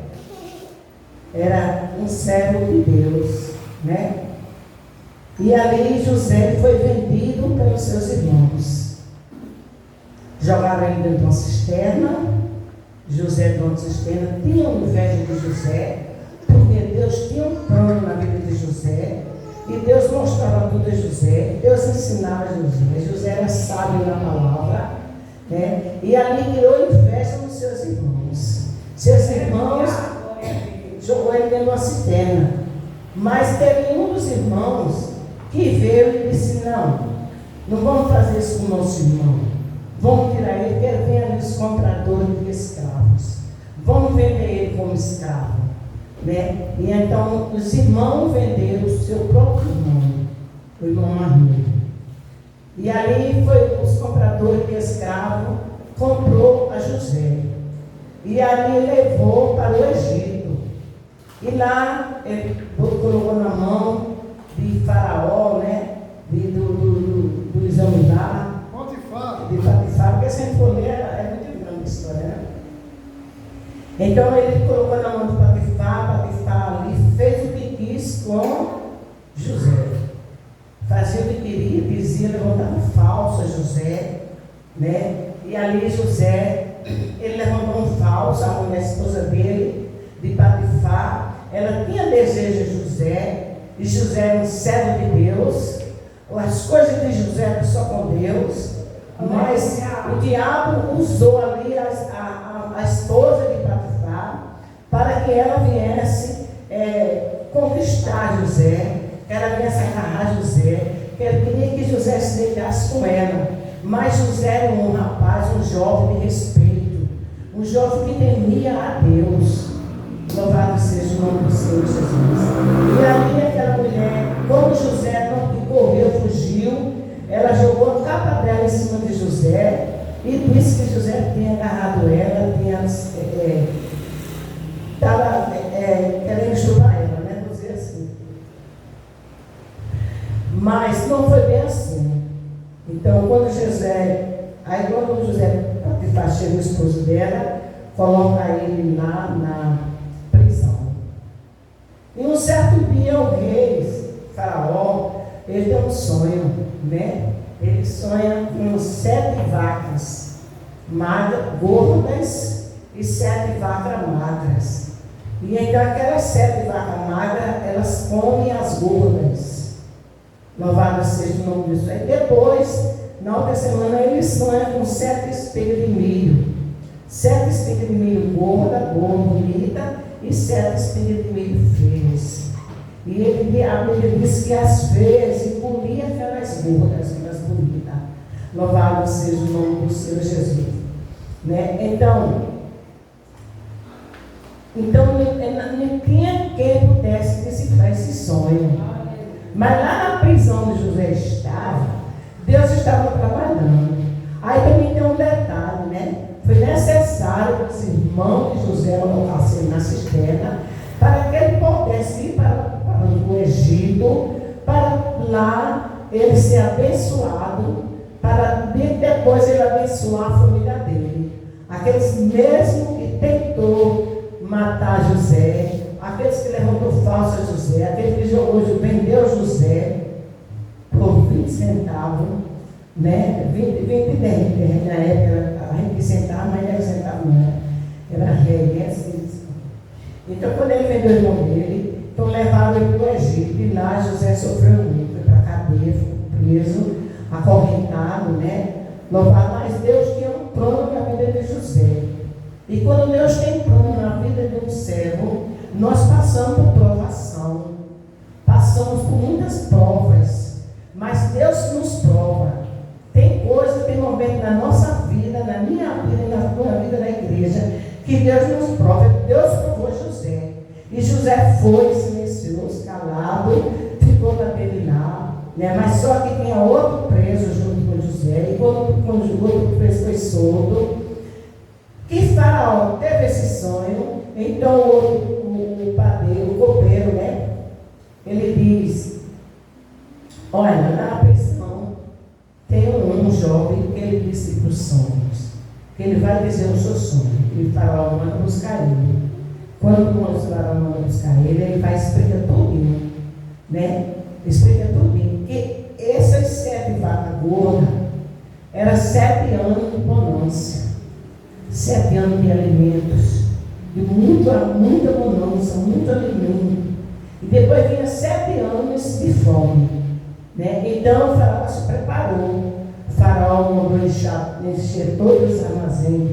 era um servo de Deus, né? E ali José foi vendido pelos seus irmãos. Jogaram ele dentro de uma cisterna. José dentro de uma cisterna. Tinham inveja de José, porque Deus tinha um plano na vida de José. E Deus mostrava tudo a José. Deus ensinava a José. José era sábio na palavra, né? E ali criou inveja nos seus irmãos. Seus irmãos jogou ele dentro de uma cisterna. Mas teve um dos irmãos que veio e disse: não vamos fazer isso com o nosso irmão. Vamos tirar ele, que ele vem ali os compradores de escravos. Vamos vender ele como escravo, né? E então os irmãos venderam o seu próprio irmão, o irmão Maria. E ali foi os compradores de escravos, comprou a José. E ali levou para o Egito. E lá ele colocou na mão de Faraó, né? Do Examinar. De Potifar, porque sempre for ler, é muito grande a história, né? Então ele colocou na mão de Potifar ali fez o que quis com José. Fazia o que queria, dizia, levantava falso a José, né? E ali José, ele levantou um falso, a mulher, a esposa dele, de Potifar. Ela tinha desejo de José, e José era um servo de Deus. As coisas de José eram só com Deus. Mas o diabo usou ali a esposa de Potifar para que ela viesse conquistar José, que ela viesse agarrar José, que ele queria que José se deitasse com ela. Mas José era um rapaz, um jovem de respeito, um jovem que temia a Deus. Louvado seja o nome do Senhor Jesus. E ali aquela mulher, quando José não correu, fugiu, ela jogou a capa dela em cima de José e disse que José tinha agarrado ela, estava querendo chutar ela, né? Vou dizer assim. Mas não foi bem assim. Então, quando José Potifar chega, o esposo dela, coloca ele lá na prisão. E um certo dia o rei, Faraó, ele tem um sonho, né? Ele sonha com 7 vacas gordas e 7 vacas magras. E então aquelas 7 vacas magras, elas comem as gordas. Louvado seja o nome disso. Aí depois, na outra semana, ele sonha com 7 espigas de milho. 7 espigas de milho gorda, bonita, e 7 espigas de milho feias. E a Bíblia diz que as feias engolia aquelas gordas, aquelas bonitas. Louvado seja o nome do Senhor Jesus. Né? Então não tinha quem pudesse decifrar esse sonho. Mas lá na prisão onde José estava, Deus estava trabalhando. Aí também tem um detalhe, né? Foi necessário que os irmãos de José colocassem na cisterna para que ele pudesse ir para o Egito, para lá ele ser abençoado, para depois ele abençoar a família dele. Aqueles mesmo que tentou matar José, aqueles que levantou falso a José, aqueles que vendeu José por 20 centavos, né? 20 10, na época a gente centavo, mas 10 centavos não era rei, né? Assim. Então quando ele vendeu o irmão dele, então levaram ele para o Egito, e lá José sofreu muito, foi para a cadeia, ficou preso, acorrentado, né? Louvado, mas Deus tinha um plano na vida de José. E quando Deus tem plano na vida de um servo, nós passamos por provação, passamos por muitas provas, mas Deus nos prova. Tem coisa, tem momento na nossa vida, na minha vida e na tua vida da igreja, que Deus nos prova. Deus provou José. E José foi, silencioso, calado, ficou na dele lá, né? Mas só que tinha outro preso junto com José, e quando o outro preso foi solto, que Faraó teve esse sonho, então o padeiro, o copeiro, né? Ele diz: olha, na prisão tem um jovem que ele disse para os sonhos, que ele vai dizer o seu sonho, e Faraó manda buscar ele. Quando o Faraó manda buscar ele, ele vai explicar tudinho, né? Explica tudinho, que essas 7 vacas gordas eram 7 anos de bonança, 7 anos de alimentos, de muita bonança, muito alimento. E depois vinha 7 anos de fome, né? Então o Faraó se preparou. O Faraó mandou encher todos os armazéns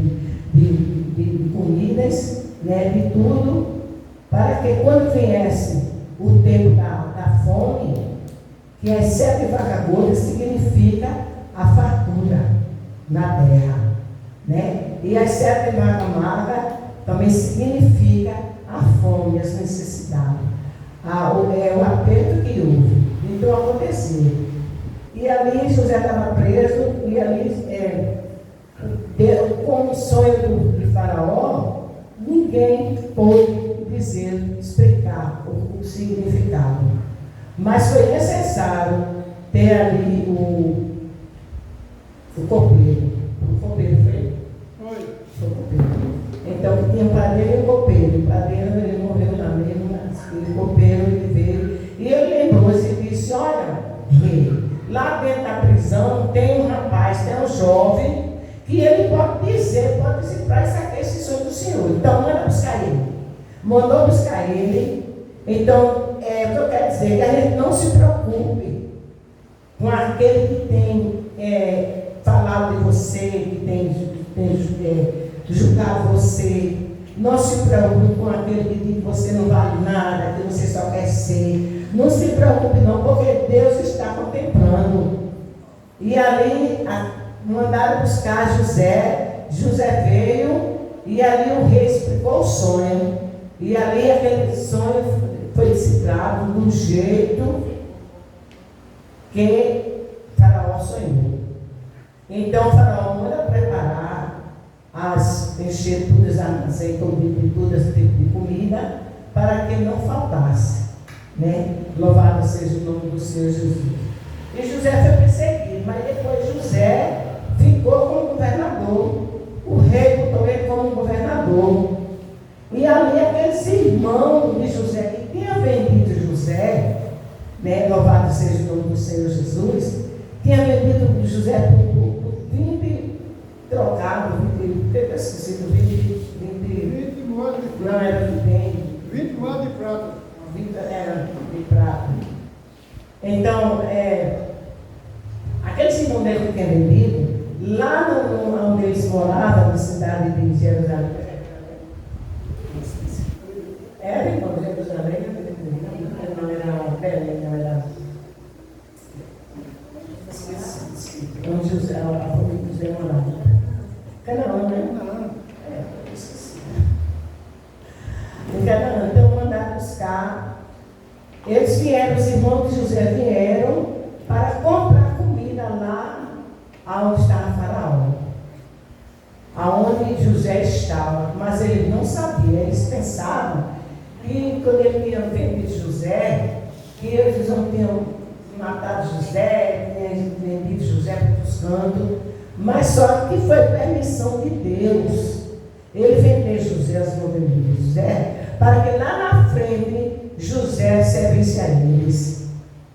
de comidas, né? De tudo, para que quando viesse o tempo da fome, que as 7 vacas gordas significa a fartura na terra, né? E as 7 vacas magras também significa a fome, as necessidades, o aperto que houve. Então aconteceu. E ali José estava preso, e ali, com o sonho de Faraó, ninguém pôde explicar o significado. Mas foi necessário ter ali o copeiro. O copeiro foi? Foi o copeiro. Então tinha o padeiro e o copeiro. O padeiro ele morreu na mesma, o copeiro ele veio. E ele lembrou-se e disse: olha, rei, lá dentro da prisão tem um rapaz, tem um jovem, que ele pode dizer, pode decifrar esse sonho do Senhor. Então manda buscar ele. Mandou buscar ele. Então, o que eu quero dizer é que a gente não se preocupe com aquele que tem falado de você, que tem julgado você. Não se preocupe com aquele que diz que você não vale nada, que você só quer ser. Não se preocupe não, porque Deus está contemplando. E ali mandaram buscar José. José veio e ali o rei explicou o sonho. E ali aquele sonho foi decifrado do jeito que Faraó sonhou. Então Faraó manda preparar encher todas as armazéns, todas as tipos de comida, para que não faltasse, né? Louvado seja o nome do Senhor Jesus. E José foi perseguido, mas depois José ficou como governador. O rei botou ele como governador. E ali aqueles irmãos de José, que tinha vendido José, né, louvado seja o nome do Senhor Jesus, tinha vendido José por 20 trocados, 20 moedas de não prata. era de bem, 20 moedas de prata. 20 era de prata. Então, aqueles irmãos dele que tinham vendido, lá onde eles moravam, na cidade de Jerusalém, era irmão de Jerusalém, não era Belém, não era. Onde José, a família de José morava. Canaã, né? Esqueci. Em Canaã, então mandaram buscar. Eles vieram, os irmãos de José vieram para comprar comida lá onde estava Faraó, aonde José estava, mas eles não sabiam, eles pensavam que quando ele tinha vendido José, que eles não tinham matado José, tinham vendido José para os cantos, mas só que foi permissão de Deus ele vender José, os irmãos de José, para que lá na frente José servisse a eles.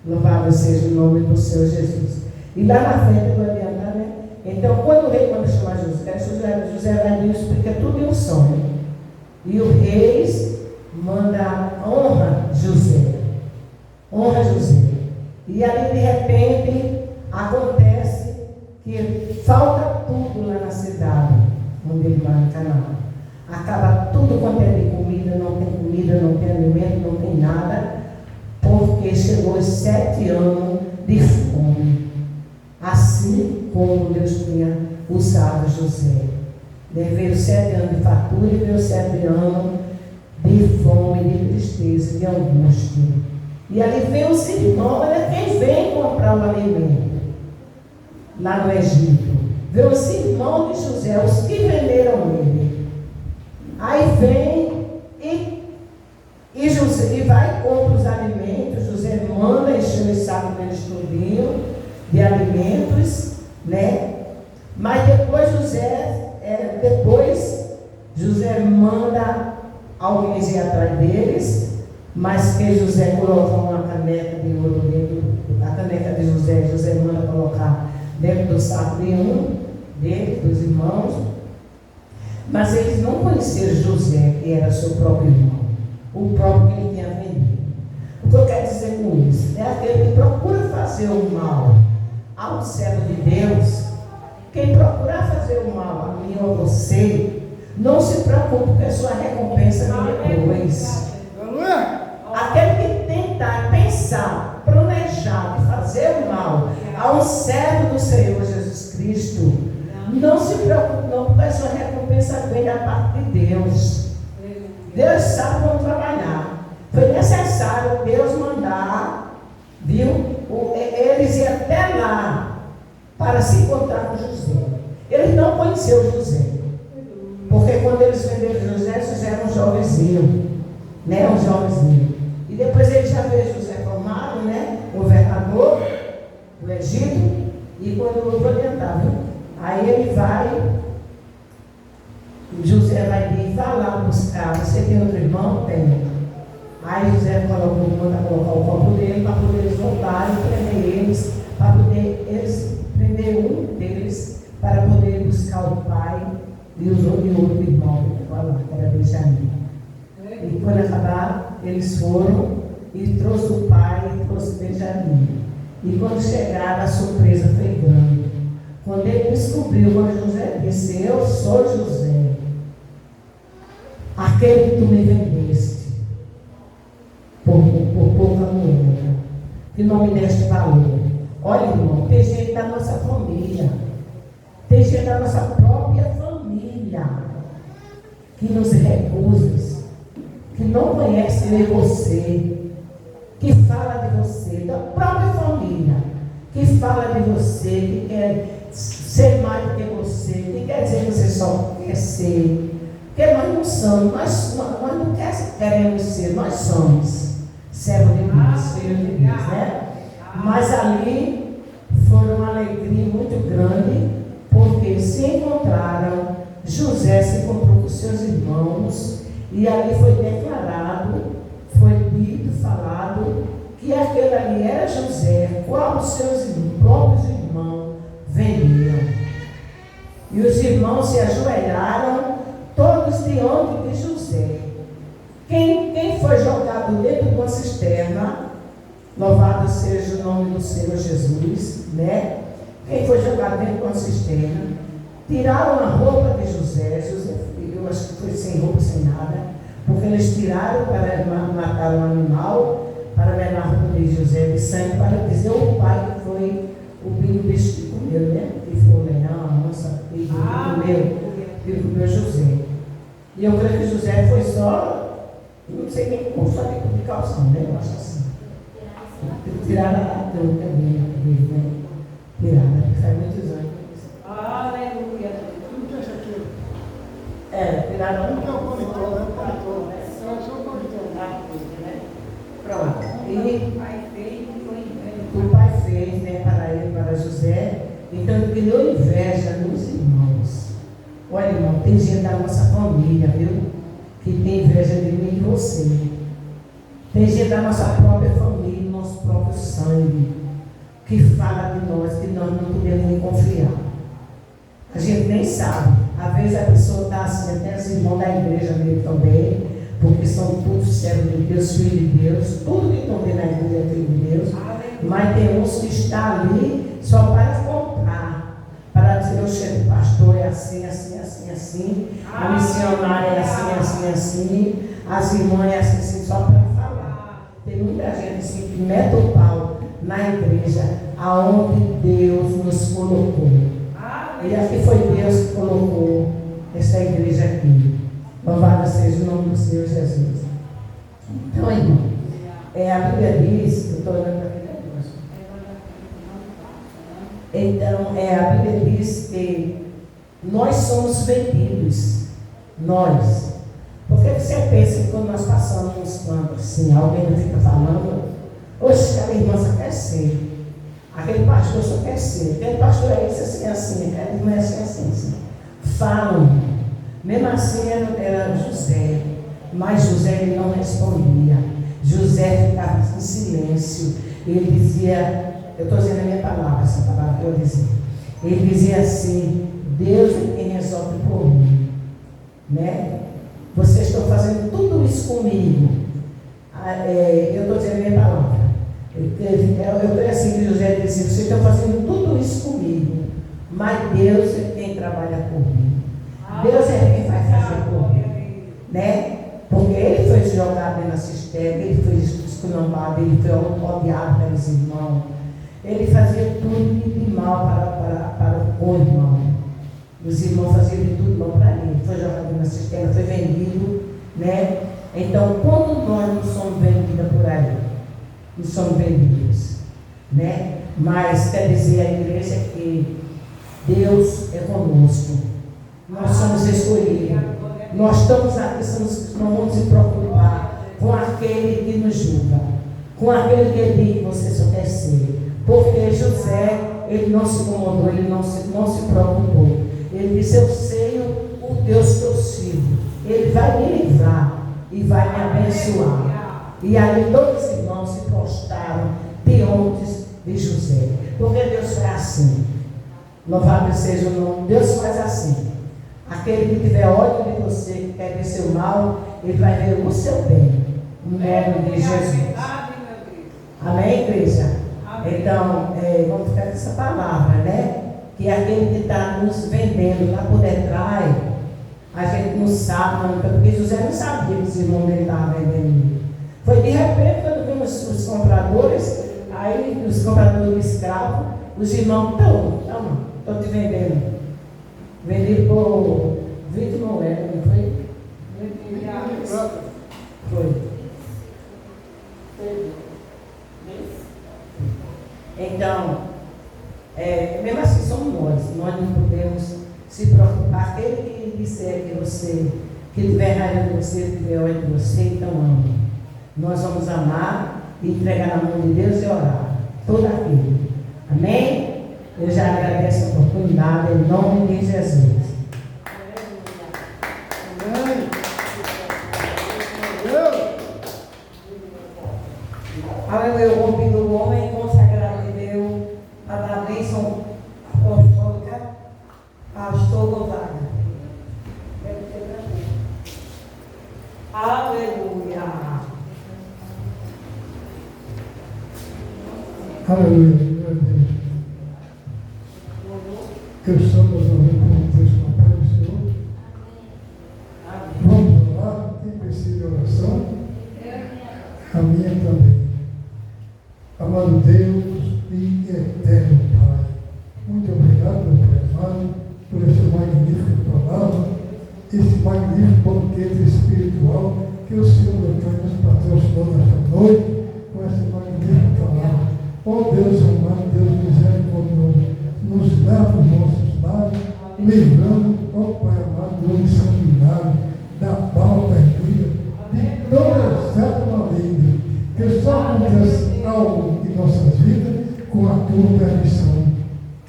Louvado seja o nome do Senhor Jesus. E lá na frente, não adianta, né? Então, quando o rei manda chamar José vai lhe explicar tudo em um sonho. E o rei manda honra José. Honra José. E ali, de repente, acontece que falta tudo lá na cidade, onde ele vai em Canaã. Acaba tudo quanto é de comida, não tem alimento, não tem nada, porque chegou os 7 anos de fome, assim como Deus tinha usado José. Veio 7 anos de fartura e veio 7 anos de fome, de tristeza, de angústia. E ali vem os irmãos, olha quem vem comprar o alimento lá no Egito. Vem os irmãos de José, os que venderam ele. Aí vem e vai e compra os alimentos. José manda encher os sacos deles tudinho de alimentos, né? Mas depois José manda alguém ir atrás deles, mas que José colocou uma caneca de ouro dentro, a caneca de José manda colocar dentro do saco de um deles, dos irmãos. Mas eles não conheceram José, que era seu próprio irmão, o próprio que ele tinha vendido. O que eu quero dizer com isso? É aquele que procura fazer o mal ao servo de Deus. Quem procurar fazer o mal a mim ou a você, não se preocupe, porque a sua recompensa vem depois. Aquele que tentar pensar, planejar de fazer o mal a um servo do Senhor Jesus Cristo, não se preocupe não, porque a sua recompensa vem da parte de Deus. Deus sabe como trabalhar. Foi necessário Deus mandar, viu? Eles iam até lá para se encontrar com José. Eles não conheciam José, porque quando eles venderam José era um jovenzinho, né? Um jovenzinho. E depois ele já veio José formado, né? Governador do Egito. E quando eu vou adiantar, viu? Aí ele vai, José vai vir falar, buscar. Você tem outro irmão? Tem. Aí José manda colocar o copo dele para poder eles voltarem e prender eles, para poder eles prender um deles, para poder buscar o pai e os outro irmão que era Benjamim. E quando acabar, eles foram e trouxe o pai e trouxe Benjamim. E quando chegaram, a surpresa foi grande. Quando ele descobriu, quando José disse: eu sou José, aquele que tu me vendeste por pouca moeda, que não me deste valor. Olha, irmão, tem gente da nossa família, tem gente da nossa própria família que nos recusa, que não conhece eu e você, que fala de você, da própria família, que fala de você, que quer ser mais do que você, que quer dizer que você só quer ser, porque nós não somos, nós não queremos ser, nós somos servo de Deus, filho de Deus, né? Mas ali foi uma alegria muito grande, porque se encontraram, José se encontrou com seus irmãos, E ali foi declarado, foi dito, falado, que aquele ali era José, qual os seus próprios irmãos vendiam. E os irmãos se ajoelharam, todos diante de José. Quem foi jogado dentro de uma cisterna, louvado seja o nome do Senhor Jesus, né? Quem foi jogado dentro de uma cisterna, tiraram a roupa de José, eu acho que foi sem roupa, sem nada, porque eles tiraram para matar um animal, para levar a roupa de José de sangue, para dizer ao pai que foi o bicho que comeu, né? Que foi o leão, a onça, que comeu José. E eu creio que José foi só, não sei nem como, só tipo de calção, né? Eu acho assim. Tiraram a touca dele, né? Tiraram, faz muitos anos. Aleluia. Tudo isso aqui. Tiraram. Não é o coletor, né? O coletor. É só o coletor. Né? Pronto. E O o pai fez, né, para ele, para José. Então ele criou inveja nos irmãos. Olha, irmão, tem gente da nossa família, viu? Que tem inveja de mim e de você. Tem gente da nossa própria família, nosso próprio sangue, que fala de nós que nós não podemos nem confiar. A gente nem sabe. Às vezes a pessoa está assim, até os irmãos da igreja mesmo também, porque são todos servos de Deus, filhos de Deus, tudo que estão vendo na igreja é filho de Deus, mas tem uns que estão ali só para comprar, para dizer, o chefe do pastor é assim, assim, assim, assim, a missionária é assim, assim, assim, as irmãs é assim, assim, só para falar. Tem muita gente assim que mete o pau na igreja, aonde Deus nos colocou. E aqui foi Deus que colocou essa igreja aqui. Louvado seja o nome do Senhor Jesus. Então, irmão, a Bíblia diz, eu estou olhando para aquele negócio. Então, a Bíblia diz que nós somos vendidos. Nós. Porque você pensa que quando nós passamos uns cantos assim, alguém não fica falando, oxe, aquela irmã só quer ser. Aquele pastor só quer ser. Aquele pastor é esse assim, assim. Aquela irmã é assim, assim, assim. Falam. Mesmo assim era José. Mas José ele não respondia. José ficava em silêncio. Ele dizia, eu estou dizendo a minha palavra, essa palavra que eu dizia. Ele dizia assim, Deus é quem resolve por mim. Né? Vocês estão fazendo tudo isso comigo. Eu estou dizendo a minha palavra. Eu creio assim que José disse, vocês estão fazendo tudo isso comigo, mas Deus é quem trabalha por mim. Deus é quem vai fazer por mim. Né? Porque ele foi jogado na cisterna, ele foi esculhambado, ele foi odiado pelos irmãos. Ele fazia tudo de mal para o irmão. Os irmãos faziam de tudo mal para ele. Foi jogado na cisterna, foi vendido. Né? Então, quando nós não somos vendidos por aí, não somos vendidos, né? Mas quer dizer a igreja que Deus é conosco, nós somos escolhidos, nós estamos aqui, não vamos se preocupar com aquele que nos julga, com aquele que diz que você só quer ser, porque José, ele não se incomodou, ele não se preocupou, ele disse, eu sei o Deus que eu sirvo, ele vai me livrar e vai me abençoar. E aí todos os irmãos se prostraram diante de José. Porque Deus faz assim. Louvado seja o nome. Deus faz assim. Aquele que tiver ódio de você, que quer ver seu mal, ele vai ver o seu bem. No nome de Jesus. Amém, igreja? Então, vamos ficar com essa palavra, né? Que aquele que está nos vendendo lá por detrás, a gente não sabe, não, porque José não sabia que os irmãos dele estavam vendendo. Foi de repente, quando vimos os compradores, aí os compradores de escravos, os irmãos, estão te vendendo. Vendido por Vitor Noé, não foi? Foi. Então, mesmo assim somos nós não podemos se preocupar. Aquele que disser que você, que tiver raiva de você, que tiver ódio de você, então ame. Nós vamos amar e entregar na mão de Deus e orar. Tudo aquilo. Amém? Eu já agradeço a oportunidade em nome de Jesus. Amém. Aleluia, eu convido o homem consagrado de Deus para dar a bênção apostólica, pastor Gonzaga. Aleluia. Aleluia, glória a Deus. Que estamos orando com Deus com a paz do Senhor. Vamos orar. Quem precisa de oração? A minha também. Amado Deus e eterno Pai, muito obrigado, meu Pai amado, por essa magnífica palavra, esse magnífico banquete espiritual que o Senhor nos patrocinou nesta noite, com essa magnífica palavra. Ó Deus amado, Deus misericordioso, nos leva os nossos lares, livrando, ó Pai amado, do sanguinário, da bala perdida, de toda certa maligna, que só acontece algo em nossas vidas com a tua permissão.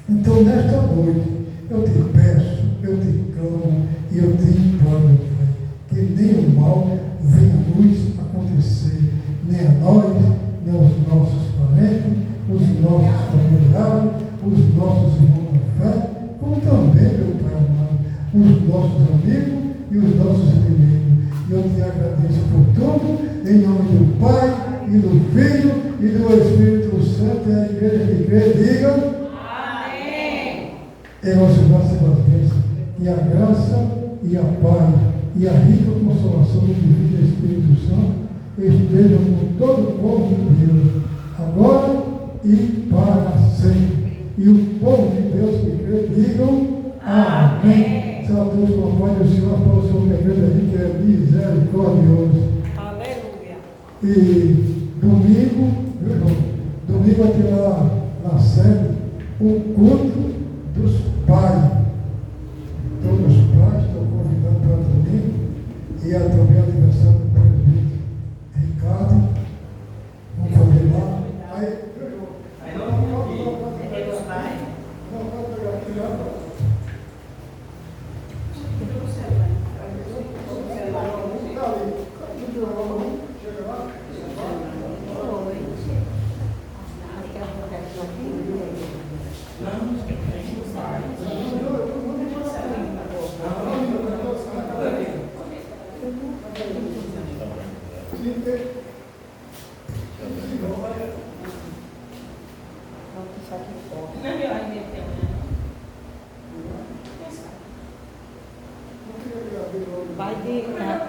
Então, nesta noite, eu te peço, eu te clamo e eu te imploro, meu Pai, que nenhum mal venha a nos acontecer, nem a nós, nem aos nossos parentes, os nossos familiares, os nossos irmãos da fé, como também, meu Pai amado, os nossos amigos e os nossos inimigos. E eu te agradeço por tudo, em nome do Pai, e do Filho, e do Espírito Santo, e a igreja que crê, diga amém. E nós vamos as bênçãos, e a graça, e a paz, e a rica consolação do Divino Espírito Santo, estejam com todo o povo de Deus, agora e para sempre. E o povo de Deus que crê, digam amém. Senhor Deus, com a paz do Senhor, para o Senhor que a igreja que é misericordioso. Aleluia. E domingo vai ter lá na sede o culto dos pais. Todos os pais estão convidando para domingo. E é também aniversário do presbítero Ricardo. Vamos fazer lá. Aí não pode pegar aqui lá. Vai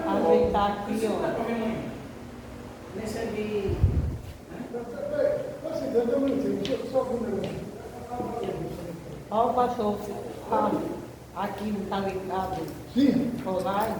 ajeitar aqui, ó. Deixa eu ver. Ó, o pastor, aqui no tá ligado. Sim. Online.